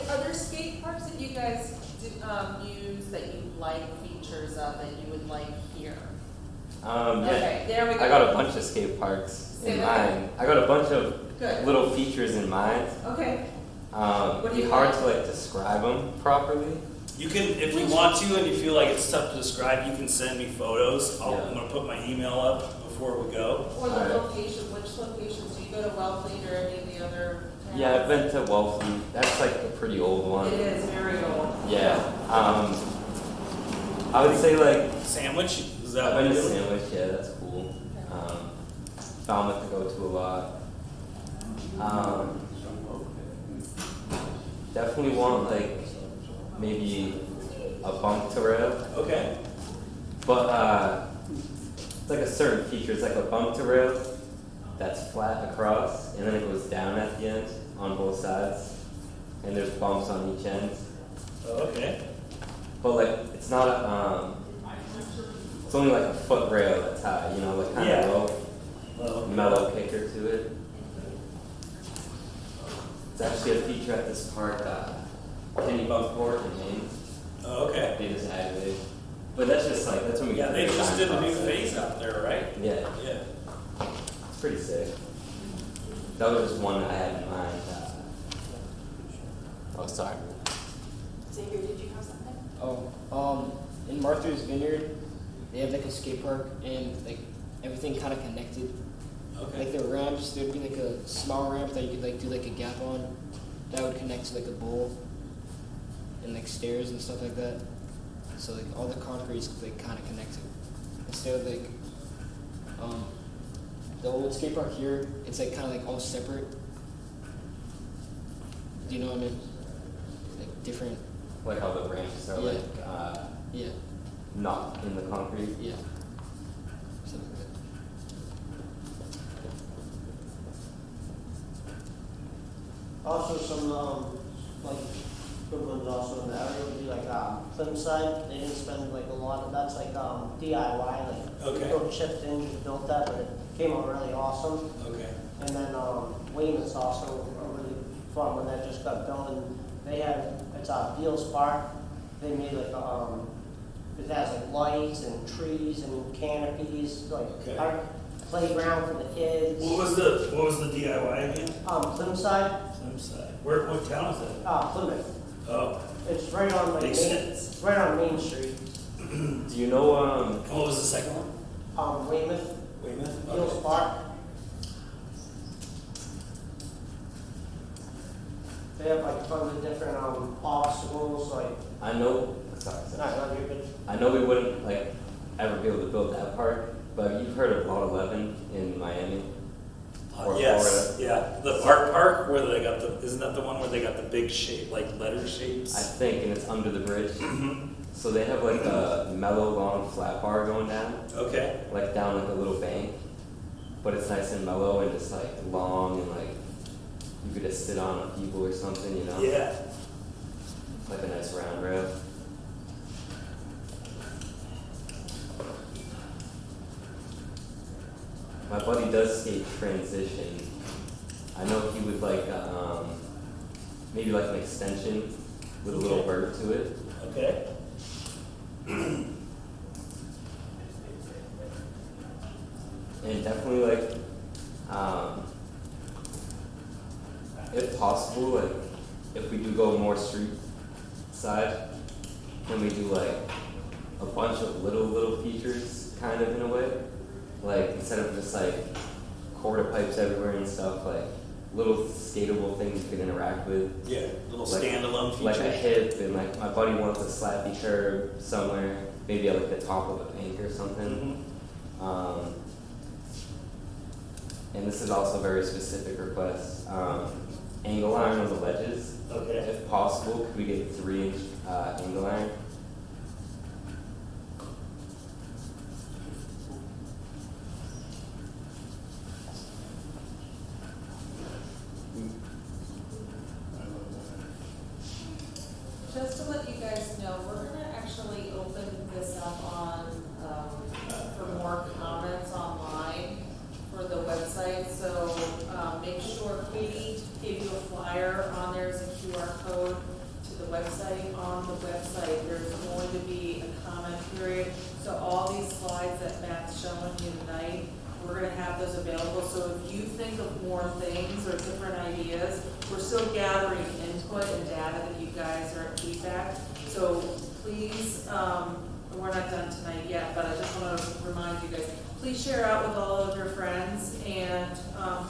Are there skate parks that you guys use that you like features of that you would like here? Yeah. Okay, there we go. I got a bunch of skate parks Say in that mind. I got a bunch of Good. little features in mind. Okay. What do It'd you be hard like? to like describe them properly. You can, if you want to, and you feel like it's tough to describe, you can send me photos. I'm gonna put my email up before we go. Or the Alright. location, which locations? Do you go to Wellfleet or any of the other towns? Yeah, I've been to Wellfleet. That's like a pretty old one. It is very old. Yeah. I would say like Sandwich? Is that I've what been you to do? Sandwich. Yeah, that's cool. Falmouth to go to a lot. Definitely want like maybe a bump to rail, Okay. but it's like a certain feature. It's like a bump to rail that's flat across, and then it goes down at the end on both sides, and there's bumps on each end. Okay. But like it's not a it's only like a foot rail that's high, you know, like kind Yeah. of low, Well, mellow kicker to it. It's actually a feature at this park, Kennebunkport in Maine. okay. They just added it. But that's just like, that's when we Yeah, got they the just did a new process. phase out there, right? Yeah, Yeah. it's pretty sick. That was just one I had in mind. Oh, sorry. Xavier, did you have something? in Martha's Vineyard, they have like a skate park and like everything kind of connected. Okay. Like the ramps, there'd be like a small ramp that you could like do like a gap on, that would connect to like a bowl, and like stairs and stuff like that. So like all the concrete's like kind of connected instead of like the old skate park here, it's like kind of like all separate. Do you know what I mean? Like different. Like how the ramps are Yeah. like Yeah. not in the concrete. Yeah. Something like that. Also some, like, good ones also in the area would be like, Clinside, they didn't spend like a lot of, that's like, DIY, like, Okay. people chipped in, built that, but it came out really awesome. Okay. And then, Weymouth's also a really fun one that just got built, and they have, it's Beals Park, they made like, it has like lights and trees and canopies, like, Okay. our playground for the kids. What was the DIY again? Clinside, What town is that? Plymouth, Oh, it's right on like, makes Main, sense. it's right on Main Street, Do you know And what was the second one? Weymouth, Weymouth? Beals Okay. Park. They have like tons of different, obstacles, like, I know sorry. not you're good. I know we wouldn't like ever be able to build that park, but you've heard of Lot 11 in Miami or Yes, Florida. yeah, the park where they got isn't that the one where they got the big shape, like letter I shapes? think, and it's under the bridge. Mhm. So they have like a mellow, long, flat bar going down, Okay, like down like a little bank, but it's nice and mellow and just like long and like you could just sit on a people or something, you know? yeah, Like a nice round rail. My buddy does skate transition. I know he would like maybe like an extension with a little Okay. vert to it. okay. And definitely like if possible, like if we do go more street side, can we do like a bunch of little features kind of in a way? Like instead of just like quarter pipes everywhere and stuff, like little skatable things you can interact with. Yeah, little Like- standalone features. Like a hip, and like my buddy wants a slappy curb somewhere, maybe at like the top of a bank or something. Mhm. And this is also a very specific request. Angle iron on the ledges, Okay. if possible. Could we get 3-inch angle iron? I love that. Just to let you guys know, we're gonna actually open this up on, for more comments online for the website, so, make sure Katie gave you a flyer, on there is a QR code to the website. On the website, there's going to be a comment period, so all these slides that Matt's showing you tonight, we're gonna have those available, so if you think of more things or different ideas, we're still gathering input and data that you guys are feedback. So please, we're not done tonight yet, but I just wanna remind you guys, please share out with all of your friends and,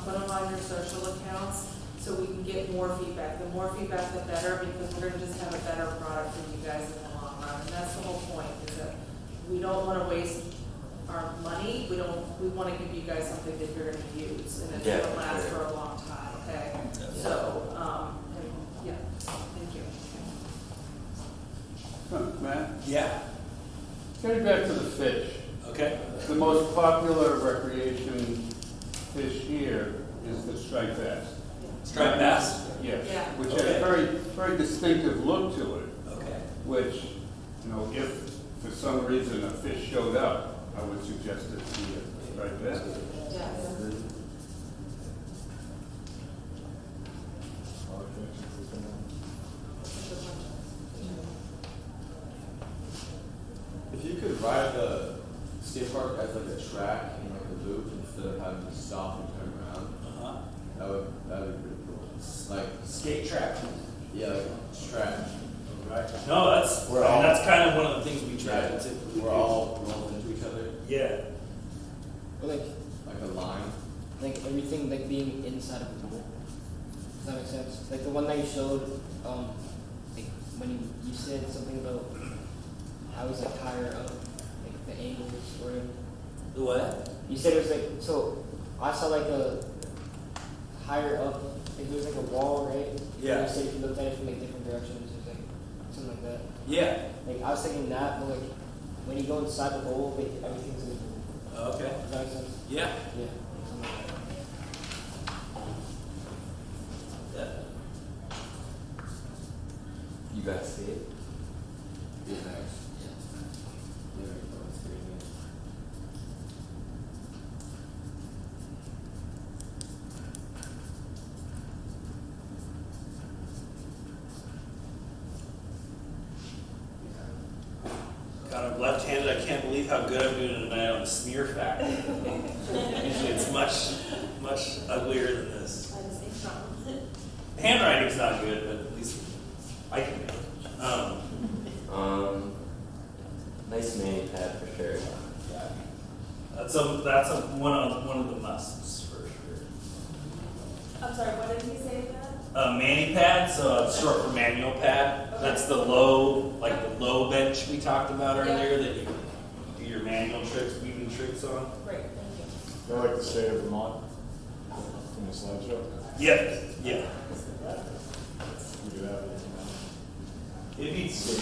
put them on your social accounts so we can get more feedback. The more feedback, the better, because we're gonna just have a better product for you guys in the long run. And that's the whole point, is that we don't wanna waste our money, we wanna give you guys something that you're gonna use, and it's Yeah, gonna last sure. for a long time, okay? So, and, yeah, thank you. Huh, Matt, Yeah, getting back to the fish. okay. The most popular recreation fish here is the striped bass. Striped bass? Yes, Yeah. which has Okay. a very, very distinctive look to it, Okay. which, you know, if for some reason a fish showed up, I would suggest it be a striped bass. Yeah. If you could ride the skate park as like a track in like a loop instead of having to stop and turn around, Uh-huh. that would be pretty cool. Like, Skate track. yeah, like track. Right. No, that's, We're all- that's kind of one of the things we try to typically We're do. all rolled into each other, Yeah. Or like like a line. everything like being inside of a pool. Does that make sense? Like the one that you showed, like when you said something about how it was like higher up, like the angles or The what? you said it was like so I saw like a higher up, like there was like a wall, right? Yeah. You said if you looked at it from like different directions, it was like something like that. Yeah. Like I was thinking that, but like when you go inside the bowl, like everything's in the bowl. Okay. Does that make sense? Yeah. Yeah. Something like that. Yeah. You guys see it? Yeah, nice. Yeah, that's pretty neat. God, I'm left-handed. I can't believe how good I'm doing tonight on the smear factor. Usually it's much uglier than this. I just think something. Handwriting's not good, but at least I can do it. Nice mani pad for sure. That's one of the musts for sure. I'm sorry, what did he say that? Mani pad, so it's short for manual pad. That's the low, like the low bench we talked about earlier that you do your manual tricks, weaving tricks on. Great, thank you. They're like the state of Vermont from the slideshow. Yeah, yeah. We could have it. It needs to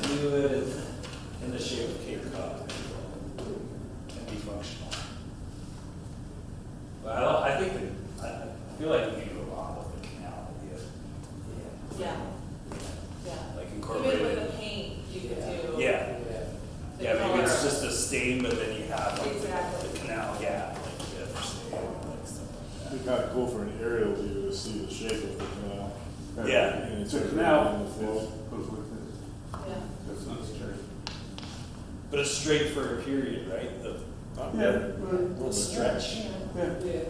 do it in the shape of Cape Cod and be functional. Well, I think I feel like we can do a lot with the canal idea. Yeah. Yeah. Like Even incorporate with it. the paint, you could do. Yeah. the Yeah, maybe it's color. just a stain, but then you have like Exactly. the canal gap, like the other stain, like stuff like It'd be kind of cool for an aerial view to see the shape of the canal. Yeah. And it's The like canal in the flow. goes with this. Yeah. That's not straight. that. But it's straight for a period, right? Not Yeah. bad. The stretch. Yeah.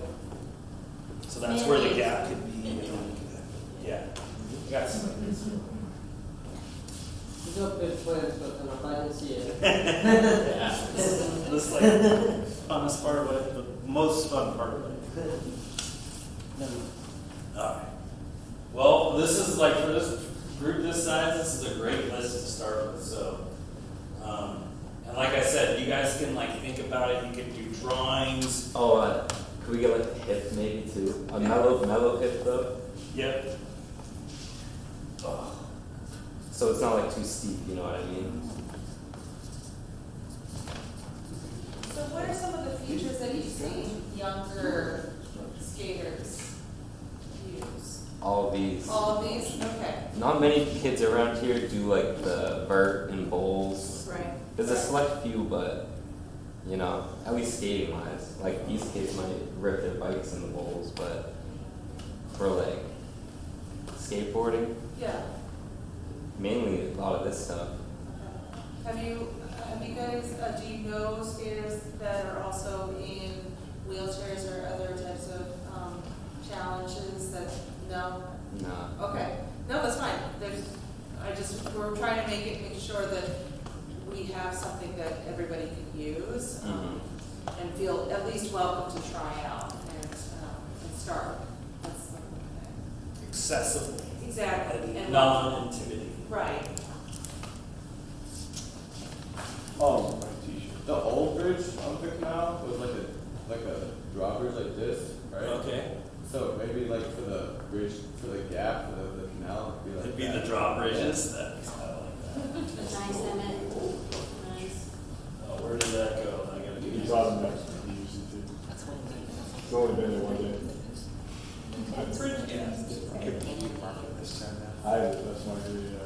So that's where the gap could be. Yeah. Got some. There's no good plans, but if I didn't see it. Yeah. This is like funnest part of it, the most fun part of it. Alright. Well, this is like for this group this size, this is a great list to start with. So, and like I said, you guys can like think about it. You can do drawings. Oh, could we get like a hip maybe too? A mellow hip though? Yep. Oh. So it's not like too steep, you know what I mean? So what are some of the features that you've seen younger skaters use? All these. All of these? Okay. Not many kids around here do like the vert and bowls. Right. There's a select few, but you know, at least skating wise, like these kids might rip their bikes in the bowls, but for like skateboarding, Yeah. mainly a lot of this stuff. Have you guys, do you know skaters that are also in wheelchairs or other types of challenges that, no? No. Okay, no, that's fine. We're trying to make sure that we have something that everybody can use and feel at least welcome to try out and start. That's the thing. Accessible. Exactly. And Non-intimidating. right. The old bridge on the canal was like a drawbridge like this, right? Okay. So maybe like for the bridge, for the gap, for the canal, it'd be like It'd be that. the drawbridges. That's I like that. Nice, Emmett. Nice. Oh, where did that go? I gotta He get taught him that. He used it too. He's only been there one day. That's my area.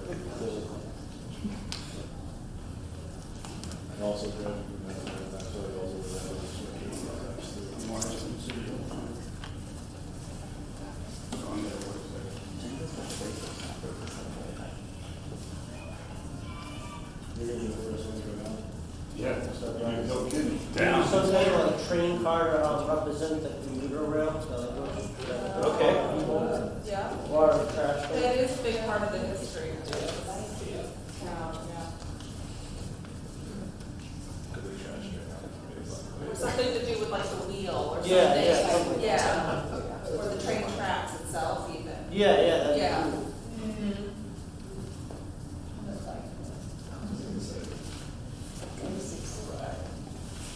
And also graduated from that, and that's why I was over On their website. You're gonna be the first one to go down. Yeah, Start going. no kidding. Maybe Down. some kind of like train car to represent the commuter rail, so like, Okay. Yeah. or trash. That is a big part of the history too. Or something to do with like the wheel or something. Yeah, yeah, something like Yeah. Or the train tracks itself even. Yeah, that'd be Yeah. cool.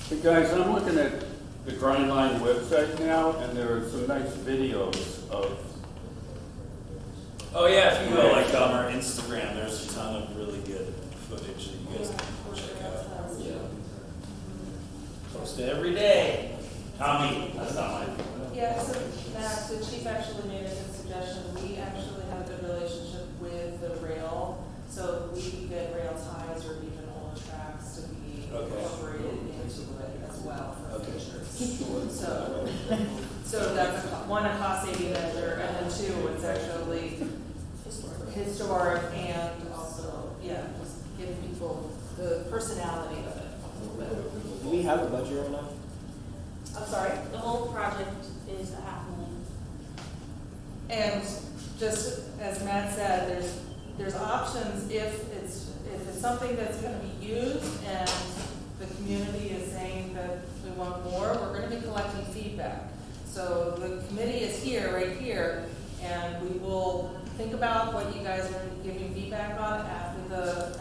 Hey guys, I'm looking at the Grindline website now, and there are some nice videos of, Oh yeah, if you go like on our Instagram, there's a ton of really good footage that you guys can check out. Post it every day. Tommy, that's not mine. Yeah, so Matt, the chief actually made a good suggestion. We actually have a good relationship with the rail, so we can get rail ties or even older tracks to be Okay. incorporated into it as well for Okay. pictures. So that's one, a cost saving measure, and then two, it's actually historic and also, yeah, just giving people the personality of it a little bit. Do we have a budget right now? I'm sorry? The whole project is $500,000. And just as Matt said, there's options if it's something that's gonna be used and the community is saying that we want more, we're gonna be collecting feedback. So the committee is here, right here, and we will think about what you guys are giving feedback on after the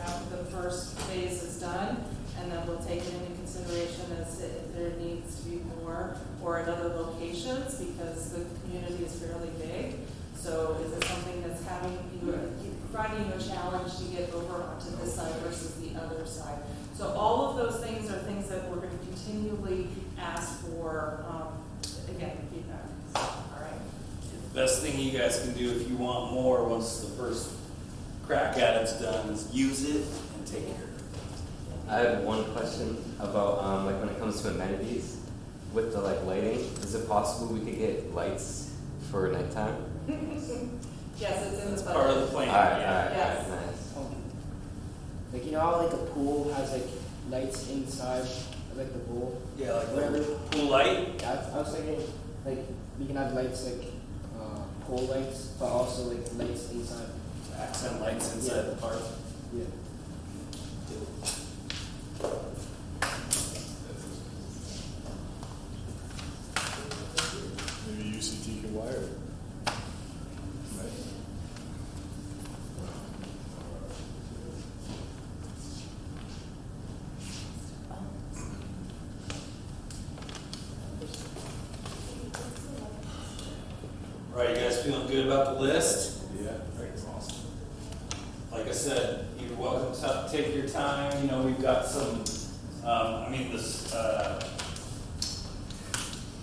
first phase is done. And then we'll take it into consideration as if there needs to be more or at other locations because the community is fairly big. So is it something that's providing you a challenge to get over onto this side versus the other side? So all of those things are things that we're going to continually ask for, again, feedback. All right. Best thing you guys can do if you want more once the first crack at it's done is use it and take care of it. I have one question about like when it comes to amenities with the like lighting. Is it possible we could get lights for nighttime? Yes, it's in the That's budget. part of the plan. Alright, Yes. nice. Like, you know how like a pool has like lights inside of like the pool? Yeah, like Whatever. pool light. Yeah, I was thinking like we can have lights like pole lights, but also like lights inside. Accent lights inside the park. Yeah. Maybe UCT can wire it. Right? Right, you guys feeling good about the list? Yeah. Awesome. Like I said, you're welcome to take your time. You know, we've got some,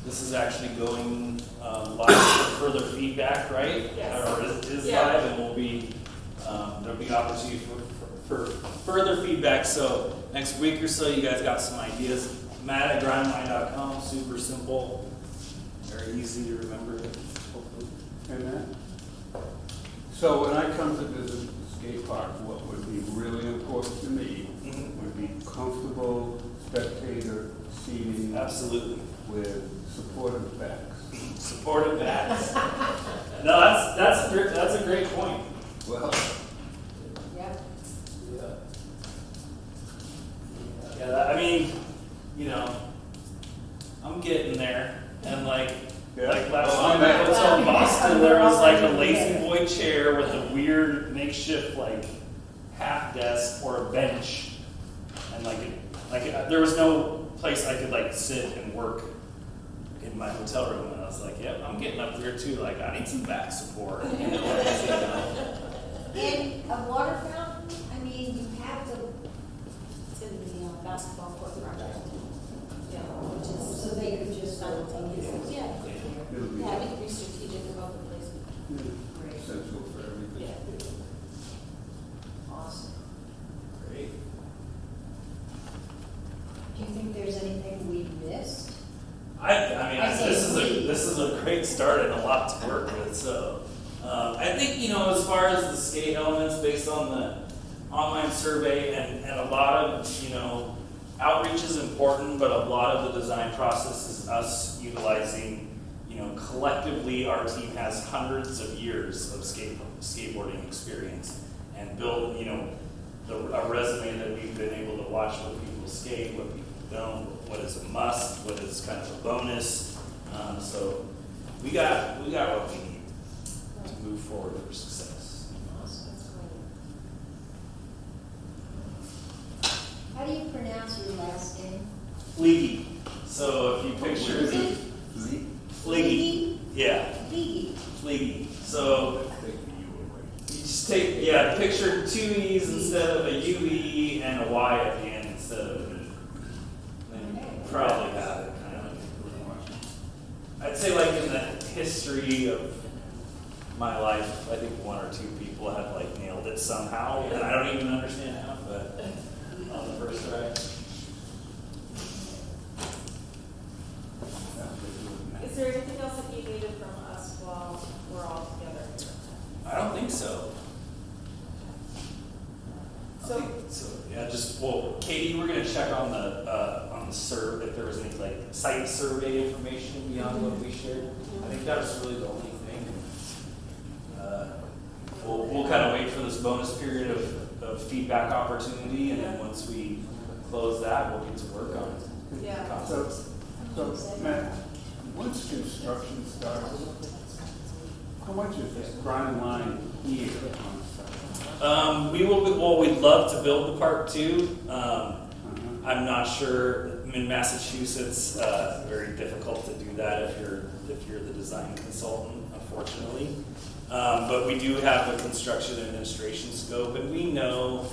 this is actually going live for further feedback, right? Yes. Or is Yeah. live, and will be, there'll be opportunity for further feedback. So next week or so, you guys got some ideas. Matt at grindline.com, super simple, very easy to remember, hopefully. Amen. So when I come to visit the skate park, what would be really important to me would be comfortable spectator seating Absolutely. with supportive backs. Supportive backs. No, that's a great point. Well, Yep. Yeah, I mean, you know, I'm getting there, and like last time I was in Boston, there was like a lazy boy chair with a weird makeshift like half desk or a bench, and there was no place I could like sit and work in my hotel room, and I was like, yep, I'm getting up there too. Like, I need some back support. You know? And a water fountain, I mean, you have to, It's in the basketball court project. you know, which is, so they could just simultaneously. Yeah, it'll be yeah, I think be strategic about the placement. Great. essential for everything. Yeah. Awesome. Great. Do you think there's anything we missed? This is a great start and a lot to work with. So I think, you know, as far as the skate elements based on the online survey and a lot of, you know, outreach is important, but a lot of the design process is us utilizing, you know, collectively our team has hundreds of years of skateboarding experience and build, you know, a resume that we've been able to watch what people skate, what people don't, what is a must, what is kind of a bonus. So we got what we need to move forward for success. Awesome, that's great. How do you pronounce your last name? Fleagy, So if you picture the fleagy, yeah, fleagy. So you just take, picture two E's instead of a UE and a Y at the end instead of an E. Then you probably have it kind of. I'd say like in the history of my life, I think one or two people have like nailed it somehow, and I don't even understand how, but on the first try. Is there anything else that you needed from us while we're all together? I don't think so. So, Yeah, just, well, Katie, we're gonna check on the if there was any like site survey information beyond what we shared. I think that was really the only thing. We'll kind of wait for this bonus period of feedback opportunity, and then once we close that, we'll get to work on it. yeah. Concepts. So, Matt, once construction starts, how much is this grind line here on site? We'd love to build the park too. I'm not sure. In Massachusetts, very difficult to do that if you're the design consultant, unfortunately. But we do have a construction administration scope, and we know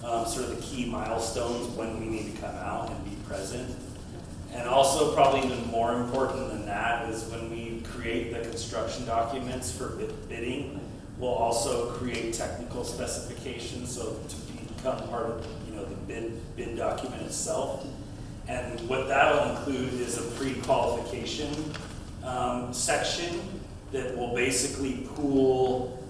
sort of the key milestones when we need to come out and be present. And also, probably even more important than that is when we create the construction documents for bidding, we'll also create technical specifications so to become part of the bid document itself. And what that'll include is a pre-qualification section that will basically pool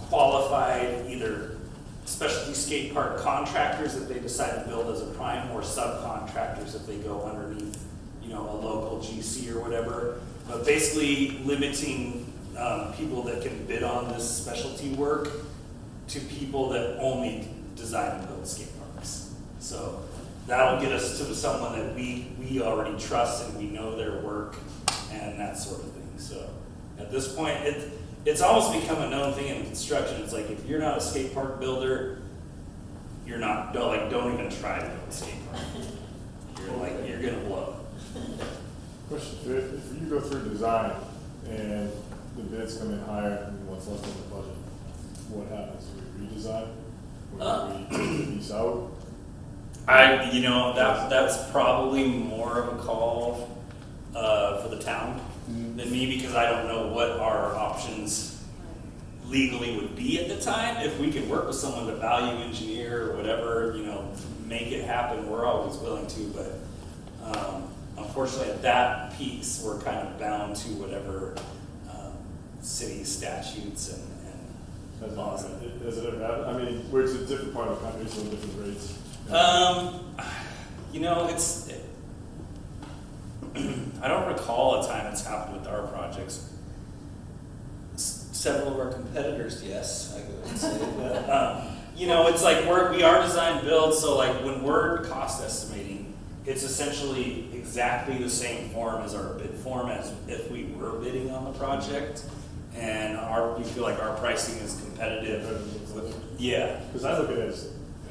qualified either specialty skate park contractors if they decide to build as a prime, or subcontractors if they go underneath, a local GC or whatever. But basically limiting people that can bid on this specialty work to people that only design and build skate parks. So that'll get us to someone that we already trust and we know their work and that sort of thing. So at this point, it's almost become a known thing in construction. It's like, if you're not a skate park builder, don't even try to build a skate park. You're gonna blow. Question, if you go through design and the bids come in higher than what's left in the budget, what happens? Do we redesign? Or do we piece out? That's probably more of a call for the town than me, because I don't know what our options legally would be at the time. If we could work with someone to value engineer or whatever, make it happen, we're always willing to. But unfortunately, at that piece, we're kind of bound to whatever city statutes and laws. Has it ever happened? I mean, where it's a different part of the country, so different rates. I don't recall a time it's happened with our projects. Several of our competitors, yes, I would say. But, it's like we are design build, so like when we're cost estimating, it's essentially exactly the same form as our bid form as if we were bidding on the project. And we feel like our pricing is competitive. Yeah. Because I look at it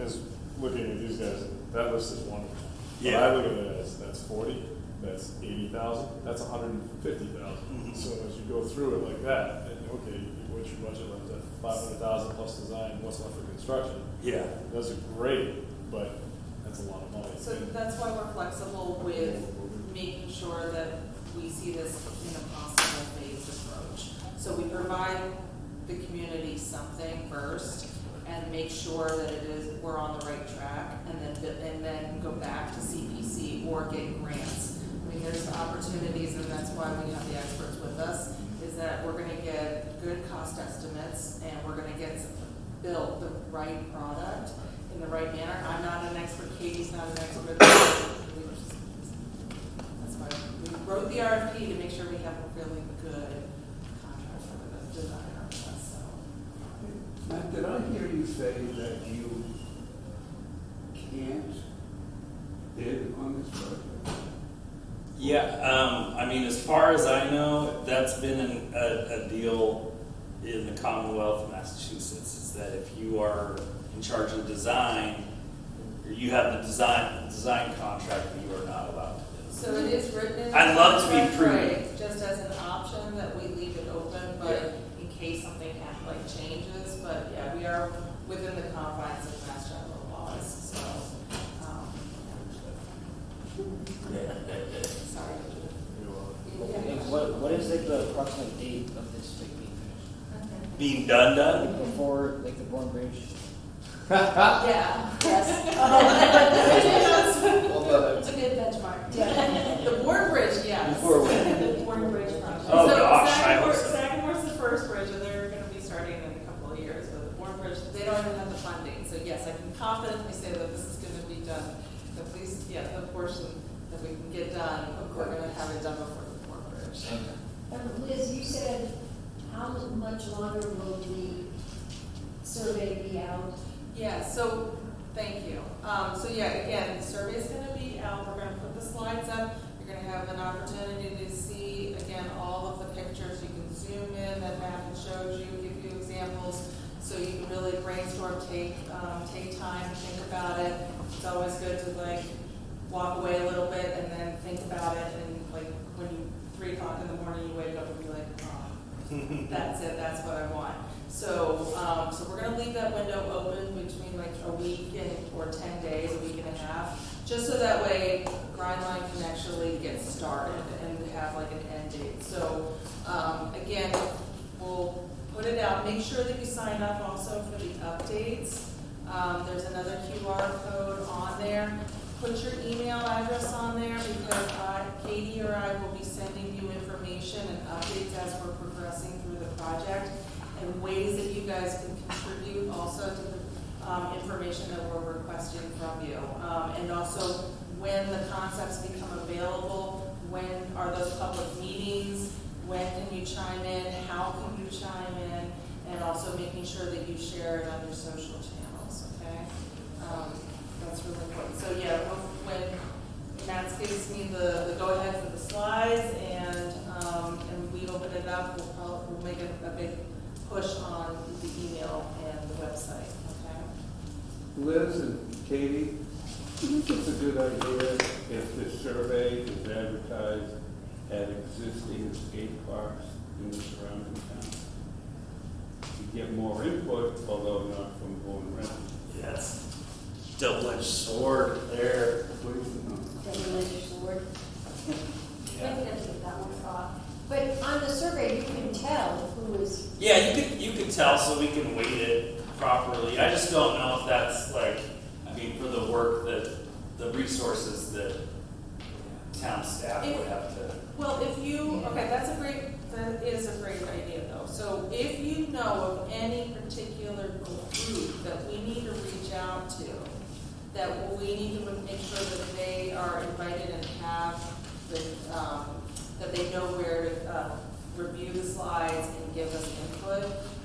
as looking at these guys, that list is wonderful. Yeah. But I look at it as that's 40, that's 80,000, that's 150,000. Mhm. So as you go through it like that, and okay, what's your budget left at 500,000 plus design, what's left for construction? Yeah. Those are great, but that's a lot of money. So that's why we're flexible with making sure that we see this in a possible phased approach. So we provide the community something first and make sure that we're on the right track, and then go back to CPC or get grants. I mean, there's opportunities, and that's why we have the experts with us, is that we're gonna get good cost estimates, and we're gonna build the right product in the right manner. I'm not an expert, Katie's not an expert. That's why we wrote the RFP to make sure we have a really good contract for the designer with us, so. Matt, did I hear you say that you can't bid on this project? Yeah, as far as I know, that's been a deal in the Commonwealth of Massachusetts, is that if you are in charge of design, or you have the design contract that you are not allowed to do. So it is written in the I'd love to be contract, prudent. right, just as an option that we leave it open, but in case something changes, but yeah, we are within the confines of Mass General laws, so, sorry. And what is like the approximate date of this like being finished? Being done? Before like the Bourne Bridge? Yeah. Yes. Well, It's a good benchmark. Yeah. The Bourne Bridge, yes. Before when? The Bourne Bridge project. Oh, So gosh, I Sagamore- hope so. Sagamore's the first bridge, and they're gonna be starting in a couple of years, but the Bourne Bridge, they don't even have the funding, so yes, I can confidently say that this is gonna be done. At least, yeah, the portion that we can get done, we're gonna have it done before the Bourne Bridge. Liz, you said, how much longer will the survey be out? Yeah, so, thank you. So yeah, again, the survey's gonna be out, we're gonna put the slides up, you're gonna have an opportunity to see, again, all of the pictures, you can zoom in, that Matt had showed you, give you examples, so you can really brainstorm, take time, think about it. It's always good to like, walk away a little bit and then think about it, and like, when you, 3 o'clock in the morning, you wake up and be like, oh, that's it, that's what I want. So, so we're gonna leave that window open between like a week or 10 days, a week and a half, just so that way Grindline can actually get started and have like an end date. So, again, we'll put it out, make sure that you sign up also for the updates. There's another QR code on there. Put your email address on there because Katie or I will be sending you information and updates as we're progressing through the project, and ways that you guys can contribute also to the information that we're requesting from you. And also when the concepts become available, when are those public meetings, when can you chime in, how can you chime in, and also making sure that you share it on your social channels, okay? That's really important. So yeah, when Matt gives me the go-ahead for the slides and we open it up, we'll make a big push on the email and the website, okay? Liz and Katie, do you think it's a good idea if this survey is advertised at existing skate parks in the surrounding towns? You get more input, although not from Bourne residents. Yes. Double-edged sword there. What do you know? Double-edged sword. Yeah. Maybe that's what that one thought. But on the survey, you can tell who is, Yeah, you could tell, so we can weight it properly. I just don't know if that's like, I mean, for the work that, the resources that town staff would have to. Well, if you, okay, that is a great idea though. So if you know of any particular group that we need to reach out to, that we need to make sure that they are invited and have the, that they know where to review the slides and give us input,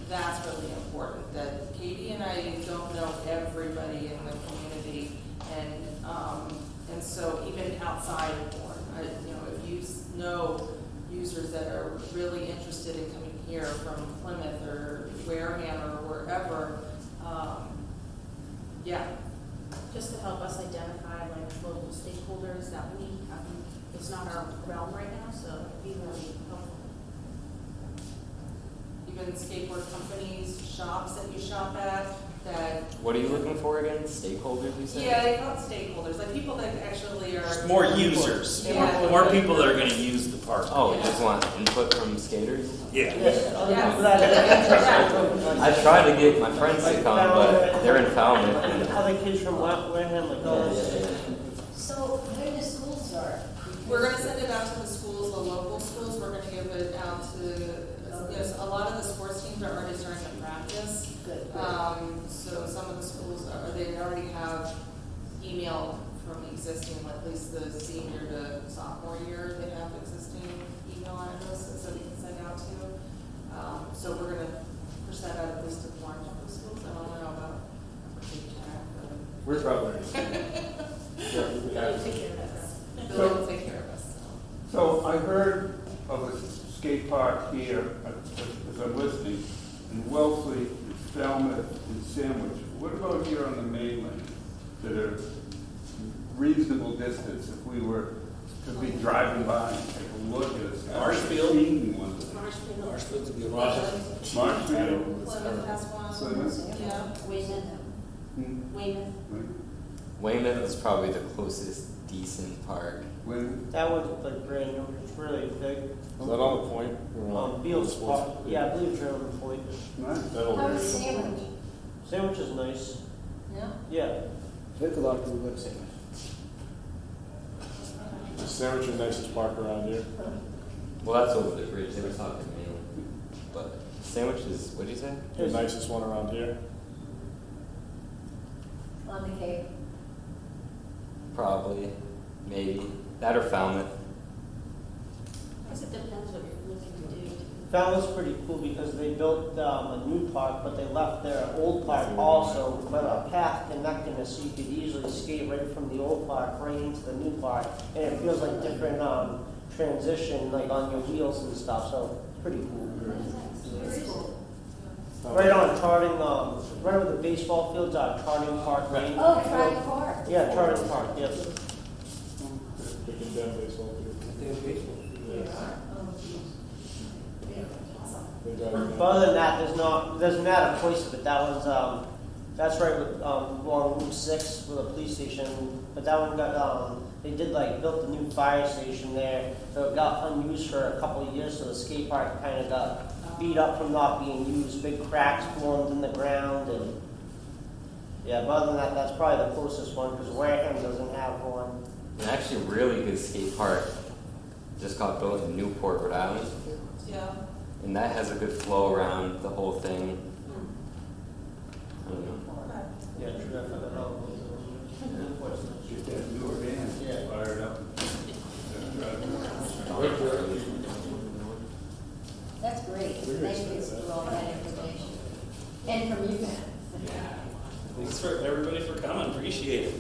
that's really important. That Katie and I don't know everybody in the community, and so even outside of Bourne, if you know users that are really interested in coming here from Plymouth or Wareham or wherever, yeah. Just to help us identify like local stakeholders that we, it's not our realm right now, so it'd be really helpful. Even skateboard companies, shops that you shop at, that. What are you looking for again? Stakeholders, you said? Yeah, they call it stakeholders, like people that actually are. More users, Yeah. more people that are gonna use the park. Oh, you just want input from skaters? Yeah. I tried to get my friends to come, but they're in Falmouth. and- Other kids from Wareham, like, oh, so when the school start? We're gonna send it out to the schools, the local schools, we're gonna give it out to, yes, a lot of the sports teams are already starting to practice. Good. So some of the schools they already have email from existing, at least the senior to sophomore year, they have existing email addresses that we can send out to. So we're gonna push that out at least to one of the schools. I don't know about Cape Cod, but We're probably. Take care of that. Bill will take care of us. So I heard of a skate park here, as I'm listening, in Wellesley, Falmouth, and Sandwich. What about here on the mainland? that are reasonable distance if we were to be driving by and take a look at it. Marshfield? Marshfield. Marshfield's a good Marshfield. Plymouth has one. Plymouth? Yeah. Weymouth. Hmm. Weymouth. Weymouth is probably the closest decent park. When, That one's like brand new, it's really big. Is that on the point? Beals Park, yeah, I believe you're on the point. nice. That'll How be. is Sandwich? Sandwich is nice, Yeah? yeah. I think a lot of people go to Sandwich. Is Sandwich the nicest park around here? Well, that's over the bridge. They were talking mainly. But Sandwich is, what'd you say? The nicest one around here? On the Cape. Probably, maybe. That or Falmouth. I guess it depends what you're looking to do. Falmouth's pretty cool because they built a new park, but they left their old park also, but a path connecting it so you could easily skate right from the old park right into the new park. And it feels like different transition, like on your wheels and stuff, so it's pretty cool. Very cool. Right on Charting, right over the baseball fields, Charting Park Lane. Oh, Tribe Park. Yeah, Charting Park, yes. Picking down baseball too. They got it But other than that, there's not a place of it. That one's, that's right with, along Route 6 with a police station. But that one got, they did like, built a new fire station there. So it got unused for a couple of years, so the skate park kind of got beat up from not being used. Big cracks formed in the ground and, yeah, but other than that, that's probably the closest one because Wareham doesn't have one. And actually, a really good skate park just got built in Newport, Rhode Island. Yeah. And that has a good flow around the whole thing. I don't know. Yeah, true, I forgot about those. Get that newer band Yeah. fired up. That's great. Thank you for all that information. And from you guys. Thanks for everybody for coming, appreciate it.